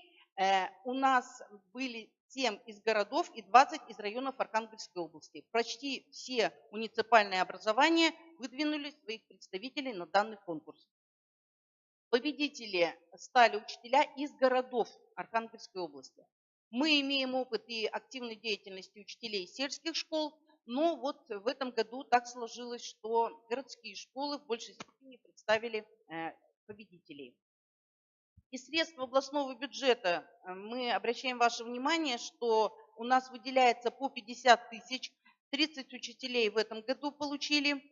у нас были 7 из городов и 20 из районов Архангельской области. Почти все муниципальные образования выдвинули своих представителей на данный конкурс. Победители стали учителя из городов Архангельской области. Мы имеем опыт и активной деятельности учителей сельских школ, но вот в этом году так сложилось, что городские школы в большей степени представили победителей. Из средств областного бюджета мы обращаем ваше внимание, что у нас выделяется по 50 тысяч, 30 учителей в этом году получили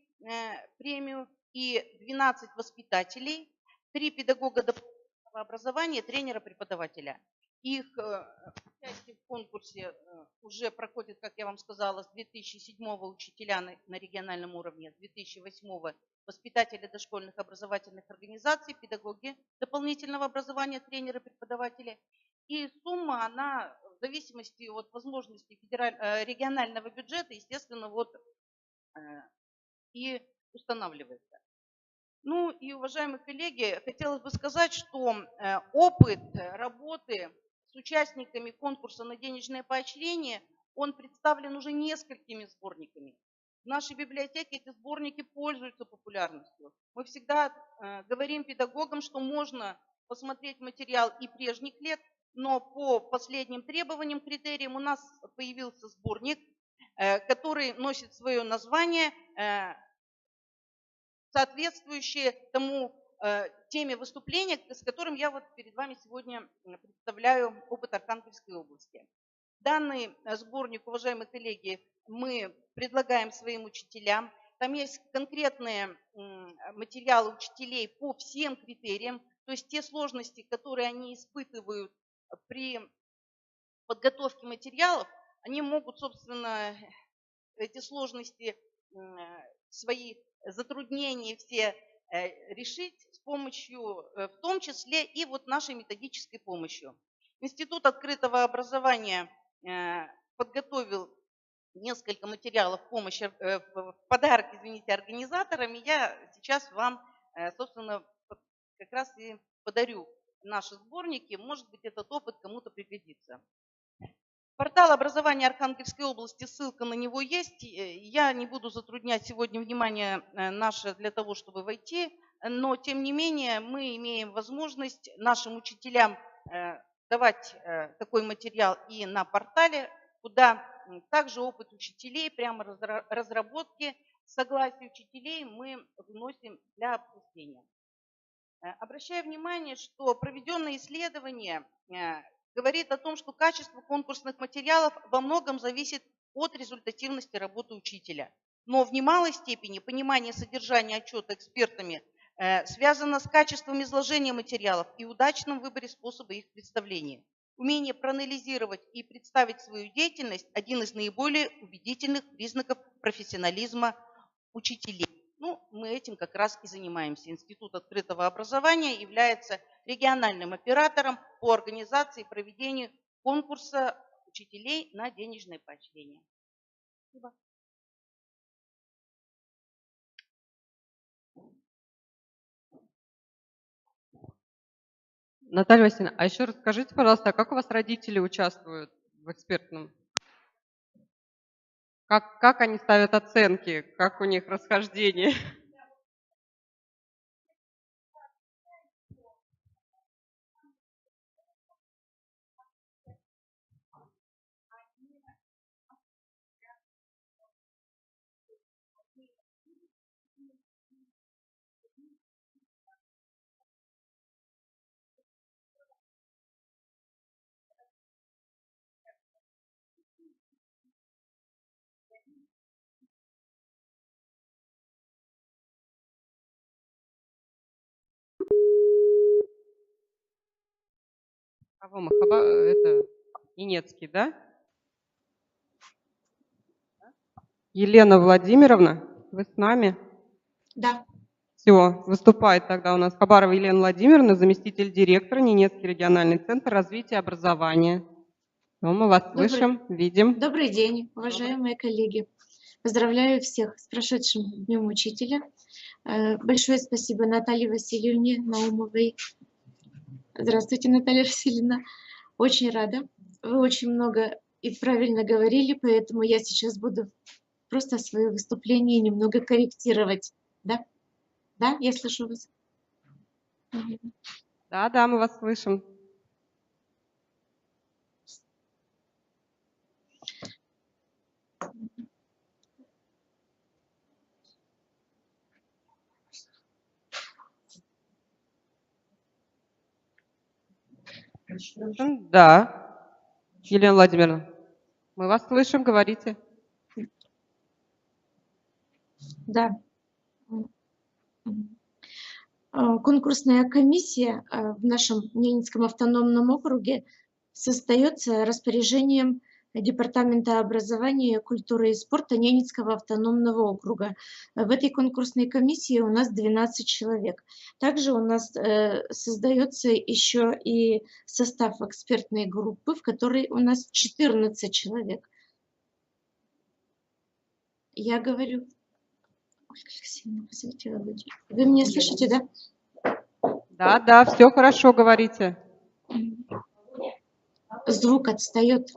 премию и 12 воспитателей, 3 педагога дополнительного образования, тренера-преподавателя. Их участие в конкурсе уже проходит, как я вам сказала, с 2007-го учителя на региональном уровне, с 2008-го воспитатели дошкольных образовательных организаций, педагоги дополнительного образования, тренеры, преподаватели. И сумма, она в зависимости от возможностей регионального бюджета, естественно, и устанавливается. Ну и, уважаемые коллеги, хотелось бы сказать, что опыт работы с участниками конкурса на денежное поощрение, он представлен уже несколькими сборниками. В нашей библиотеке эти сборники пользуются популярностью. Мы всегда говорим педагогам, что можно посмотреть материал и прежних лет, но по последним требованиям, критериям у нас появился сборник, который носит свое название, соответствующие тому теме выступления, с которым я вот перед вами сегодня представляю опыт Архангельской области. Данный сборник, уважаемые коллеги, мы предлагаем своим учителям. Там есть конкретные материалы учителей по всем критериям, то есть те сложности, которые они испытывают при подготовке материалов, они могут, собственно, эти сложности, свои затруднения все решить с помощью, в том числе и вот нашей методической помощью. Институт открытого образования подготовил несколько материалов в подарок, извините, организаторам. И я сейчас вам, собственно, как раз и подарю наши сборники. Может быть, этот опыт кому-то пригодится. Портал образования Архангельской области, ссылка на него есть. Я не буду затруднять сегодня внимание наше для того, чтобы войти, но тем не менее мы имеем возможность нашим учителям давать такой материал и на портале, куда также опыт учителей, прямо разработки, согласие учителей мы вносим для обсуждения. Обращаю внимание, что проведенное исследование говорит о том, что качество конкурсных материалов во многом зависит от результативности работы учителя. Но в немалой степени понимание содержания отчета экспертами связано с качеством изложения материалов и удачным выборе способа их представления. Умение проанализировать и представить свою деятельность – один из наиболее убедительных признаков профессионализма учителей. Ну, мы этим как раз и занимаемся. Институт открытого образования является региональным оператором по организации и проведению конкурса учителей на денежное поощрение. Спасибо. Наталья Васильевна, а еще расскажите, пожалуйста, а как у вас родители участвуют в экспертном? Как они ставят оценки, как у них расхождение? Кого мы? Это Ненецкий, да? Елена Владимировна, вы с нами? Да. Все, выступает тогда у нас Хабарова Елена Владимировна, заместитель директора Ненецкий региональный центр развития образования. Ну, мы вас слышим, видим. Добрый день, уважаемые коллеги. Поздравляю всех с прошедшим Днем Учителя. Большое спасибо Наталье Васильевне Наумовой. Здравствуйте, Наталья Васильевна. Очень рада. Вы очень много и правильно говорили, поэтому я сейчас буду просто свое выступление немного корректировать. Да? Да, я слышу вас. Да, мы вас слышим. Да, Елена Владимировна, мы вас слышим, говорите. Да. Конкурсная комиссия в нашем Ненецком автономном округе создается распоряжением Департамента образования, культуры и спорта Ненецкого автономного округа. В этой конкурсной комиссии у нас 12 человек. Также у нас создается еще и состав экспертной группы, в которой у нас 14 человек. Я говорю... Вы меня слышите, да? Да, все хорошо, говорите. Звук отстает.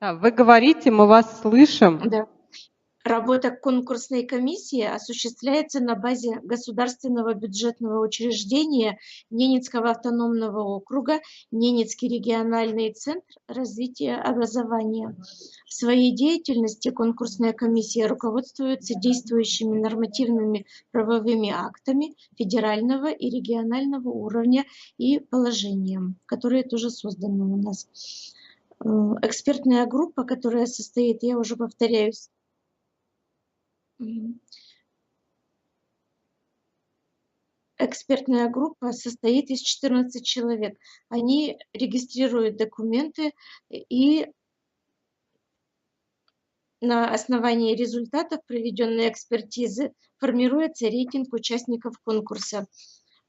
Да, вы говорите, мы вас слышим. Да. Работа конкурсной комиссии осуществляется на базе государственного бюджетного учреждения Ненецкого автономного округа, Ненецкий региональный центр развития образования. В своей деятельности конкурсная комиссия руководствуется действующими нормативными правовыми актами федерального и регионального уровня и положением, которые тоже созданы у нас. Экспертная группа, которая состоит, я уже повторяюсь, экспертная группа состоит из 14 человек. Они регистрируют документы, и на основании результатов проведенной экспертизы формируется рейтинг участников конкурса.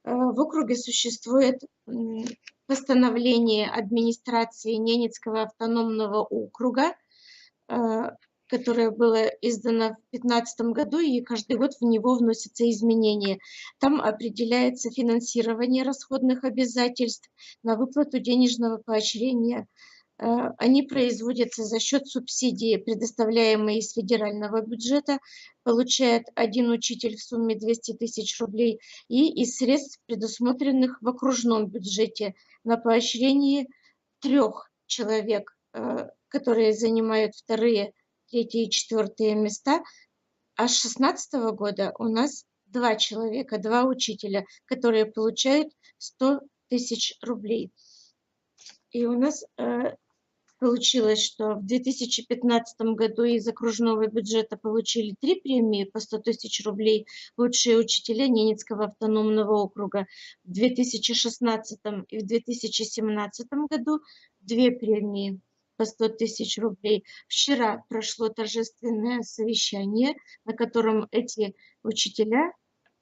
В округе существует постановление администрации Ненецкого автономного округа, которое было издано в 2015 году, и каждый год в него вносятся изменения. Там определяется финансирование расходных обязательств на выплату денежного поощрения. Они производятся за счет субсидии, предоставляемой из федерального бюджета, получает один учитель в сумме 200 тысяч рублей, и из средств, предусмотренных в окружном бюджете на поощрение 3 человек, которые занимают 2-е, 3-е и 4-е места. А с 2016 года у нас 2 человека, 2 учителя, которые получают 100 тысяч рублей. И у нас получилось, что в 2015 году из окружного бюджета получили 3 премии по 100 тысяч рублей лучшие учителя Ненецкого автономного округа. В 2016 и в 2017 году 2 премии по 100 тысяч рублей. Вчера прошло торжественное совещание, на котором эти учителя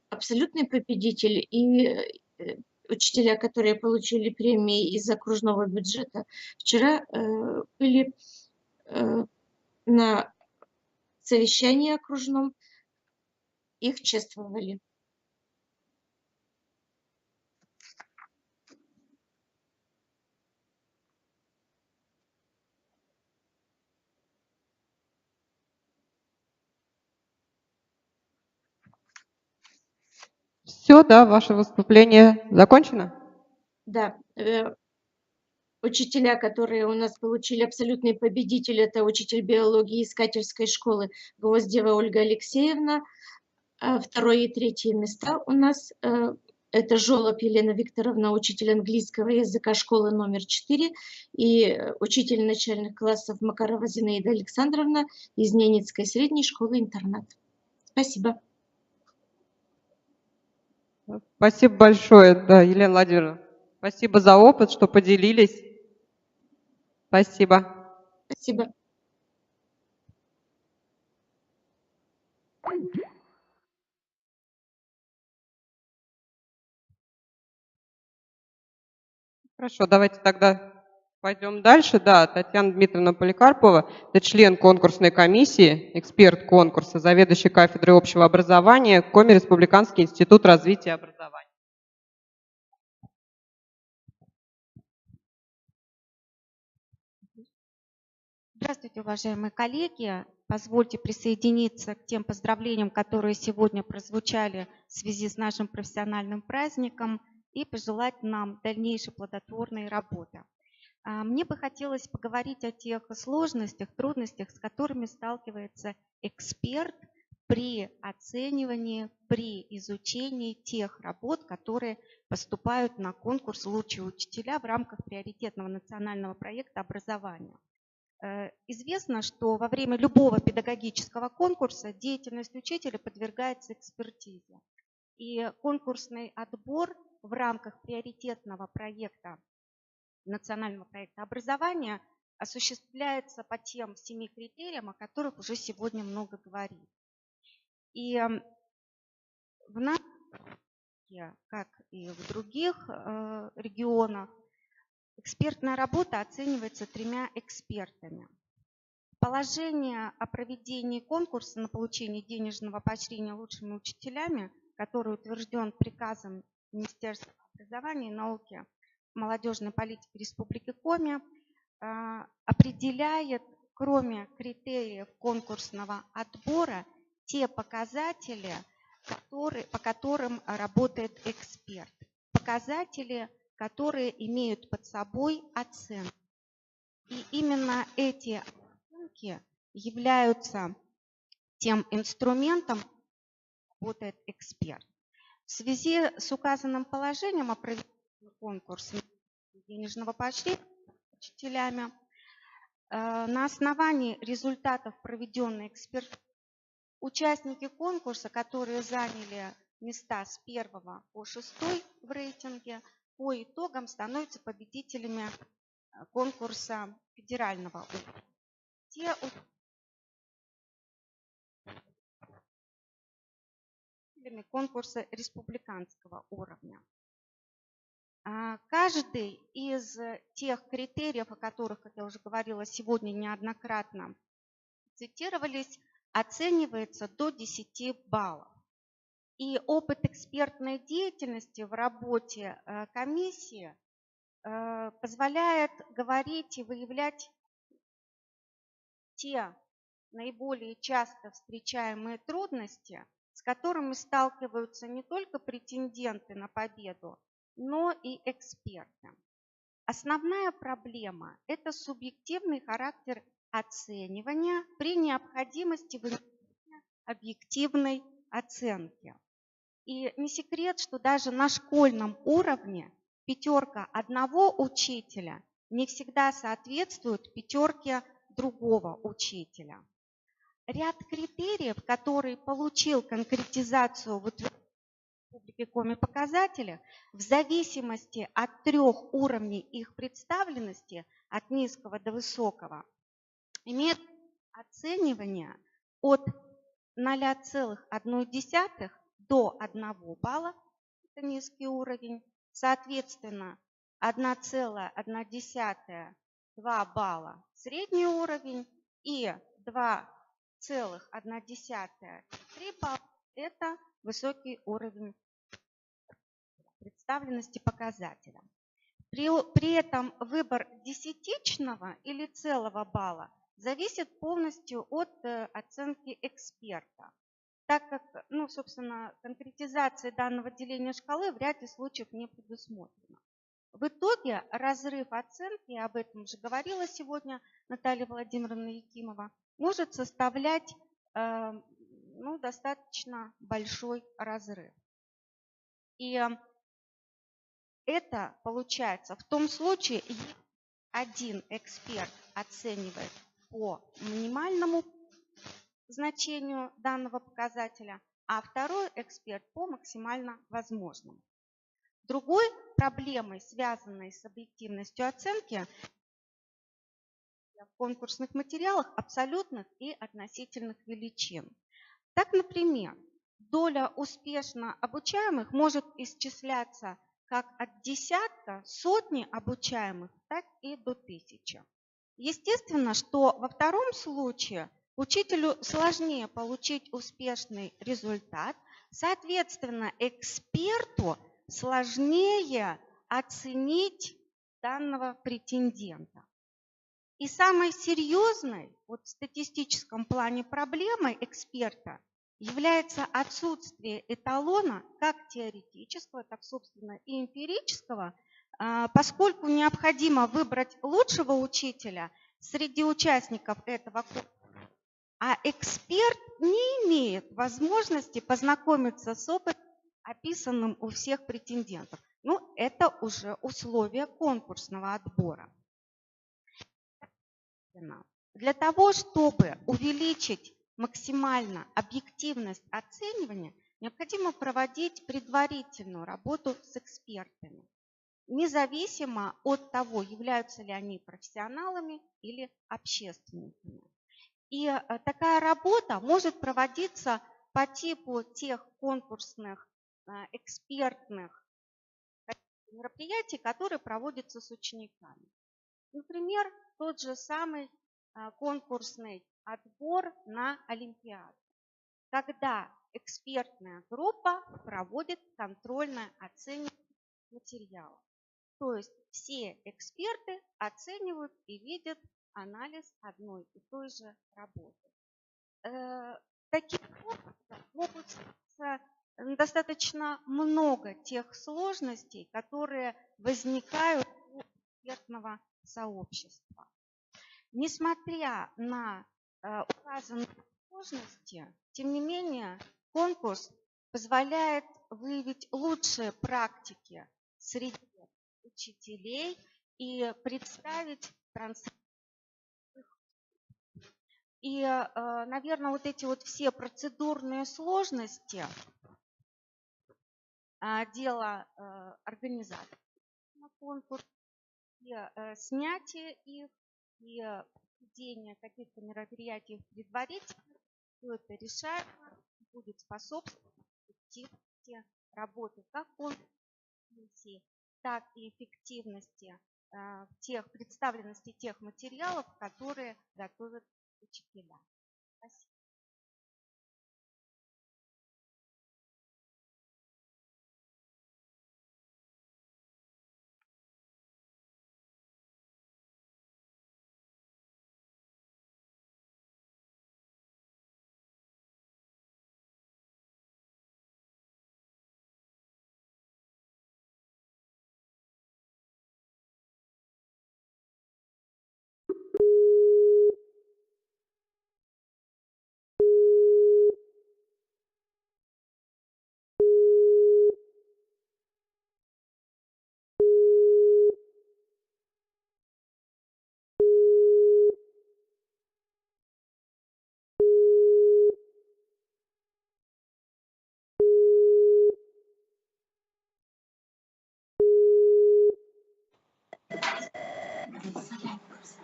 абсолютный победитель и учителя, которые получили премии из окружного бюджета, вчера были на совещании окружном, их чествовали. Все, да, ваше выступление закончено? Да, учителя, которые у нас получили абсолютный победитель, это учитель биологии искательской школы Гвоздева Ольга Алексеевна. А второе и третье места у нас это Жолоб Елена Викторовна, учитель английского языка школы номер 4, и учитель начальных классов Макарова Зинаида Александровна из Ненецкой средней школы-интернат. Спасибо. Спасибо большое, да, Елена Владимировна. Спасибо за опыт, что поделились. Спасибо. Спасибо. Хорошо, давайте тогда пойдем дальше. Да, Татьяна Дмитриевна Поликарпова, это член конкурсной комиссии, эксперт конкурса, заведующий кафедрой общего образования, Коми Республиканский институт развития образования. Здравствуйте, уважаемые коллеги. Позвольте присоединиться к тем поздравлениям, которые сегодня прозвучали в связи с нашим профессиональным праздником, и пожелать нам дальнейшей плодотворной работы. Мне бы хотелось поговорить о тех сложностях, трудностях, с которыми сталкивается эксперт при оценивании, при изучении тех работ, которые поступают на конкурс «Лучшие учителя» в рамках приоритетного национального проекта образования. Известно, что во время любого педагогического конкурса деятельность учителя подвергается экспертизе. И конкурсный отбор в рамках приоритетного проекта, национального проекта образования осуществляется по тем 7 критериям, о которых уже сегодня много говорили. И в нашем, как и в других регионах, экспертная работа оценивается 3 экспертами. Положение о проведении конкурса на получение денежного поощрения лучшими учителями, который утвержден приказом Министерства образования и науки, молодежной политики Республики Коми, определяет, кроме критериев конкурсного отбора, те показатели, по которым работает эксперт. Показатели, которые имеют под собой оценку. И именно эти оценки являются тем инструментом, работает эксперт. В связи с указанным положением о проведении конкурса денежного поощрения учителями на основании результатов проведенной экспертизы участники конкурса, которые заняли места с 1 по 6 в рейтинге, по итогам становятся победителями конкурса федерального уровня. Те конкурса республиканского уровня. Каждый из тех критериев, о которых, как я уже говорила, сегодня неоднократно цитировались, оценивается до 10 баллов. И опыт экспертной деятельности в работе комиссии позволяет говорить и выявлять те наиболее часто встречаемые трудности, с которыми сталкиваются не только претенденты на победу, но и эксперты. Основная проблема – это субъективный характер оценивания при необходимости вынесения объективной оценки. И не секрет, что даже на школьном уровне 5 одного учителя не всегда соответствует 5 другого учителя. Ряд критериев, который получил конкретизацию в Республике Коми показателях, в зависимости от 3 уровней их представленности, от низкого до высокого, имеет оценивание от 0,1 до 1 балла, это низкий уровень, соответственно, 1,1-2 балла – средний уровень и 2,1-3 балла – это высокий уровень представленности показателя. При этом выбор десятичного или целого балла зависит полностью от оценки эксперта, так как, собственно, конкретизация данного деления шкалы в ряде случаев не предусмотрена. В итоге разрыв оценки, об этом же говорила сегодня Наталья Владимировна Якимова, может составлять достаточно большой разрыв. И это получается в том случае, если один эксперт оценивает по минимальному значению данного показателя, а второй эксперт по максимально возможному. Другой проблемой, связанной с объективностью оценки, в конкурсных материалах абсолютных и относительных величин. Так, например, доля успешно обучаемых может исчисляться как от десятка, сотни обучаемых, так и до 1000. Естественно, что во втором случае учителю сложнее получить успешный результат, соответственно, эксперту сложнее оценить данного претендента. И самой серьезной в статистическом плане проблемой эксперта является отсутствие эталона как теоретического, так, собственно, и эмпирического, поскольку необходимо выбрать лучшего учителя среди участников этого курса, а эксперт не имеет возможности познакомиться с опытом, описанным у всех претендентов. Это уже условия конкурсного отбора. Для того, чтобы увеличить максимально объективность оценивания, необходимо проводить предварительную работу с экспертами, независимо от того, являются ли они профессионалами или общественниками. И такая работа может проводиться по типу тех конкурсных экспертных мероприятий, которые проводятся с учениками. Например, тот же самый конкурсный отбор на Олимпиаду, когда экспертная группа проводит контрольное оценивание материалов. То есть все эксперты оценивают и видят анализ одной и той же работы. Таким образом, могут достаточно много тех сложностей, которые возникают у экспертного сообщества. Несмотря на указанные сложности, тем не менее, конкурс позволяет выявить лучшие практики среди учителей и представить трансформацию. И, наверное, эти все процедурные сложности, дело организации на конкурс, и снятие их, и проведение каких-то мероприятий предварительно, все это решаемо, будет способствовать эффективности работы как конкурсной, так и эффективности представленности тех материалов, которые готовят учителя. Спасибо.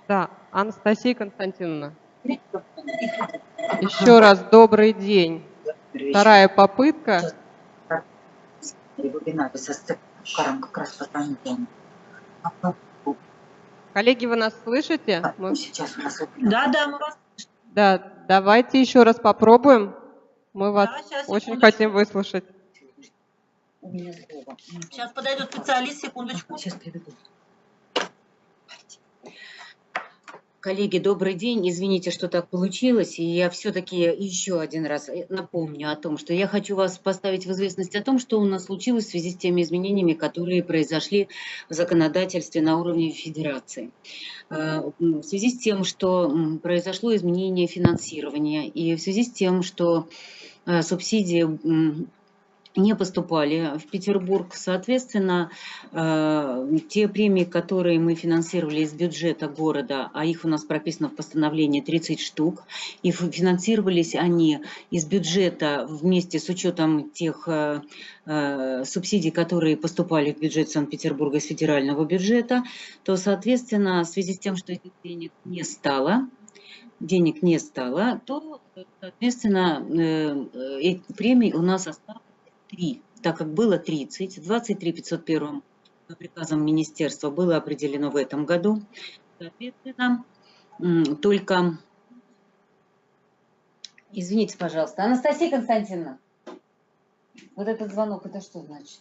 Да, Анастасия Константиновна. Еще раз добрый день. Вторая попытка вебинаре со Степаном как раз позвонил. Коллеги, вы нас слышите? Сейчас у нас Да, да, мы вас... Да, давайте еще раз попробуем. Мы вас Да, сейчас, очень секундочку. хотим выслушать. У меня слово. Сейчас подойдет специалист, секундочку. Сейчас приведу. Коллеги, добрый день. Извините, что так получилось. И я все-таки еще один раз напомню о том, что я хочу вас поставить в известность о том, что у нас случилось в связи с теми изменениями, которые произошли в законодательстве на уровне Федерации. В связи с тем, что произошло изменение финансирования, и в связи с тем, что субсидии не поступали в Петербург. Соответственно, те премии, которые мы финансировали из бюджета города, а их у нас прописано в постановлении 30 штук, и финансировались они из бюджета вместе с учетом тех субсидий, которые поступали в бюджет Санкт-Петербурга из федерального бюджета, то, соответственно, в связи с тем, что этих денег не стало, то, соответственно, эти премии у нас осталось 3, так как было 30, 23 501 приказом министерства было определено в этом году. Соответственно, только... Извините, пожалуйста. Анастасия Константиновна, вот этот звонок, это что значит?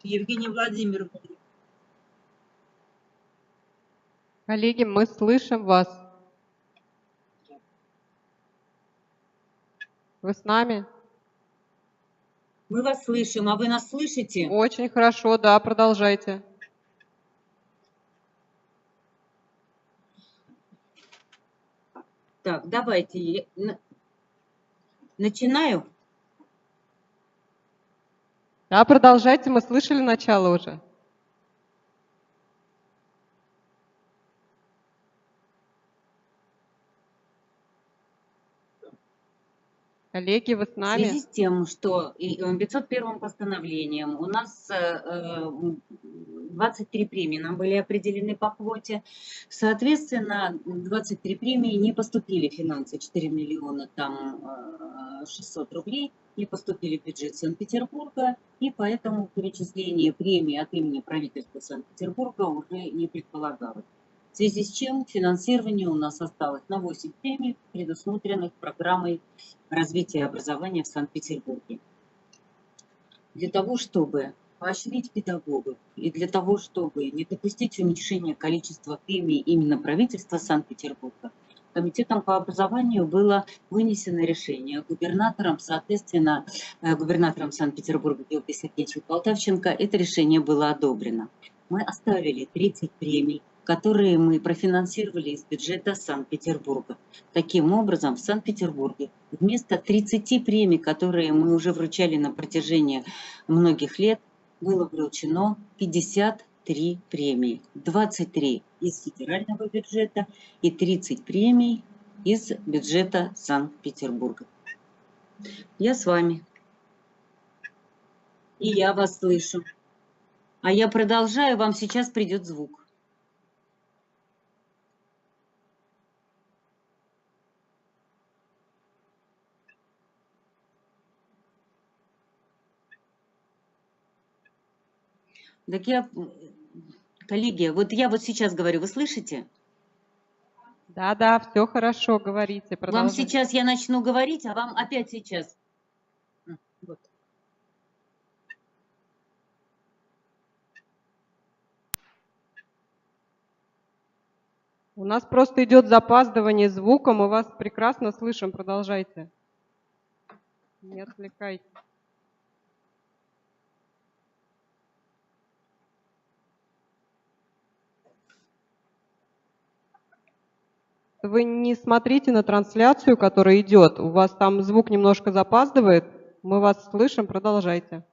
Евгения Владимировна. Коллеги, мы слышим вас. Вы с нами? Мы вас слышим, а вы нас слышите? Очень хорошо, да, продолжайте. Так, давайте. Начинаю. Да, продолжайте, мы слышали начало уже. Коллеги, вы с В связи нами? с тем, что 501 постановлением у нас 23 премии нам были определены по квоте, соответственно, 23 премии не поступили в финансы, 4 миллиона там 600 рублей не поступили в бюджет Санкт-Петербурга, и поэтому перечисление премии от имени правительства Санкт-Петербурга уже не предполагалось. В связи с чем финансирование у нас осталось на 8 премий, предусмотренных программой развития образования в Санкт-Петербурге. Для того, чтобы поощрить педагогов и для того, чтобы не допустить уменьшения количества премий именно правительства Санкт-Петербурга, Комитетом по образованию было вынесено решение губернатором, соответственно, губернатором Санкт-Петербурга Георгием Сергеевичем Полтавченко, это решение было одобрено. Мы оставили 30 премий, которые мы профинансировали из бюджета Санкт-Петербурга. Таким образом, в Санкт-Петербурге вместо 30 премий, которые мы уже вручали на протяжении многих лет, было вручено 53 премии. 23 из федерального бюджета и 30 премий из бюджета Санкт-Петербурга. Я с вами. И я вас слышу. А я продолжаю, вам сейчас придет звук. Так коллеги, вот я вот сейчас говорю, вы слышите? Да, да, все хорошо, говорите, продолжайте. Вам сейчас я начну говорить, а вам опять сейчас. Вот. У нас просто идет запаздывание звука, мы вас прекрасно слышим, продолжайте. Не отвлекайтесь. Вы не смотрите на трансляцию, которая идет, у вас там звук немножко запаздывает, мы вас слышим, продолжайте.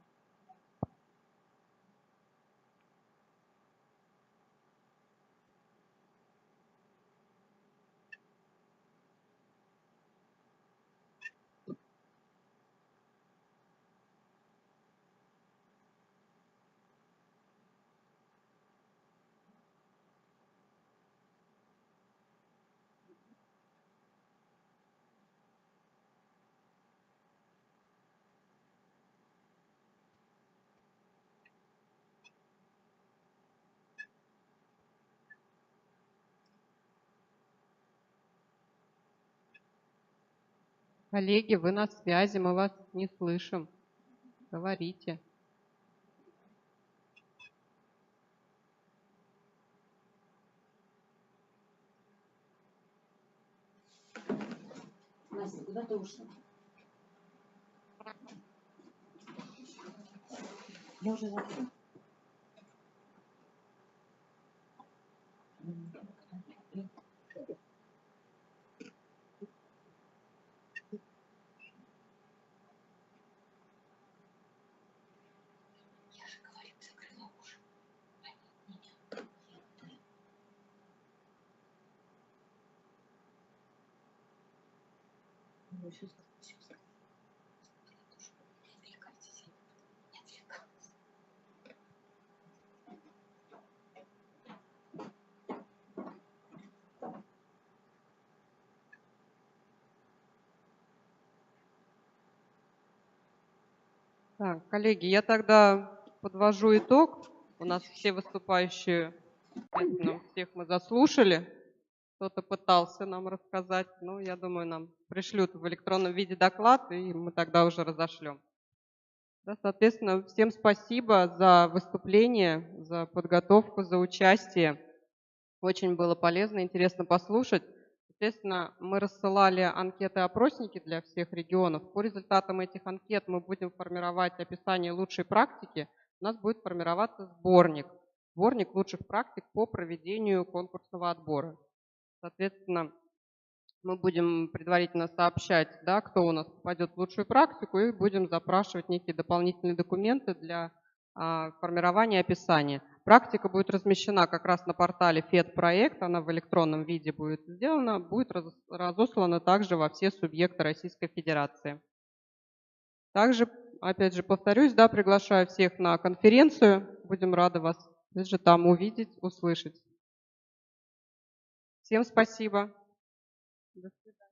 Коллеги, вы на связи, мы вас не слышим. Говорите. Настя, куда ты ушла? Я уже закрыла. Я же говорю, закрыла уши. Так, коллеги, я тогда подвожу итог. У нас все выступающие, естественно, всех мы заслушали. Кто-то пытался нам рассказать, но я думаю, нам пришлют в электронном виде доклад, и мы тогда уже разошлем. Да, соответственно, всем спасибо за выступление, за подготовку, за участие. Очень было полезно, интересно послушать. Естественно, мы рассылали анкеты-опросники для всех регионов. По результатам этих анкет мы будем формировать описание лучшей практики. У нас будет формироваться сборник лучших практик по проведению конкурсного отбора. Соответственно, мы будем предварительно сообщать, да, кто у нас попадет в лучшую практику, и будем запрашивать некие дополнительные документы для формирования описания. Практика будет размещена как раз на портале ФЕД-проект, она в электронном виде будет сделана, будет разослана также во все субъекты Российской Федерации. Также, опять же, повторюсь, да, приглашаю всех на конференцию, будем рады вас же там увидеть, услышать. Всем спасибо. До свидания.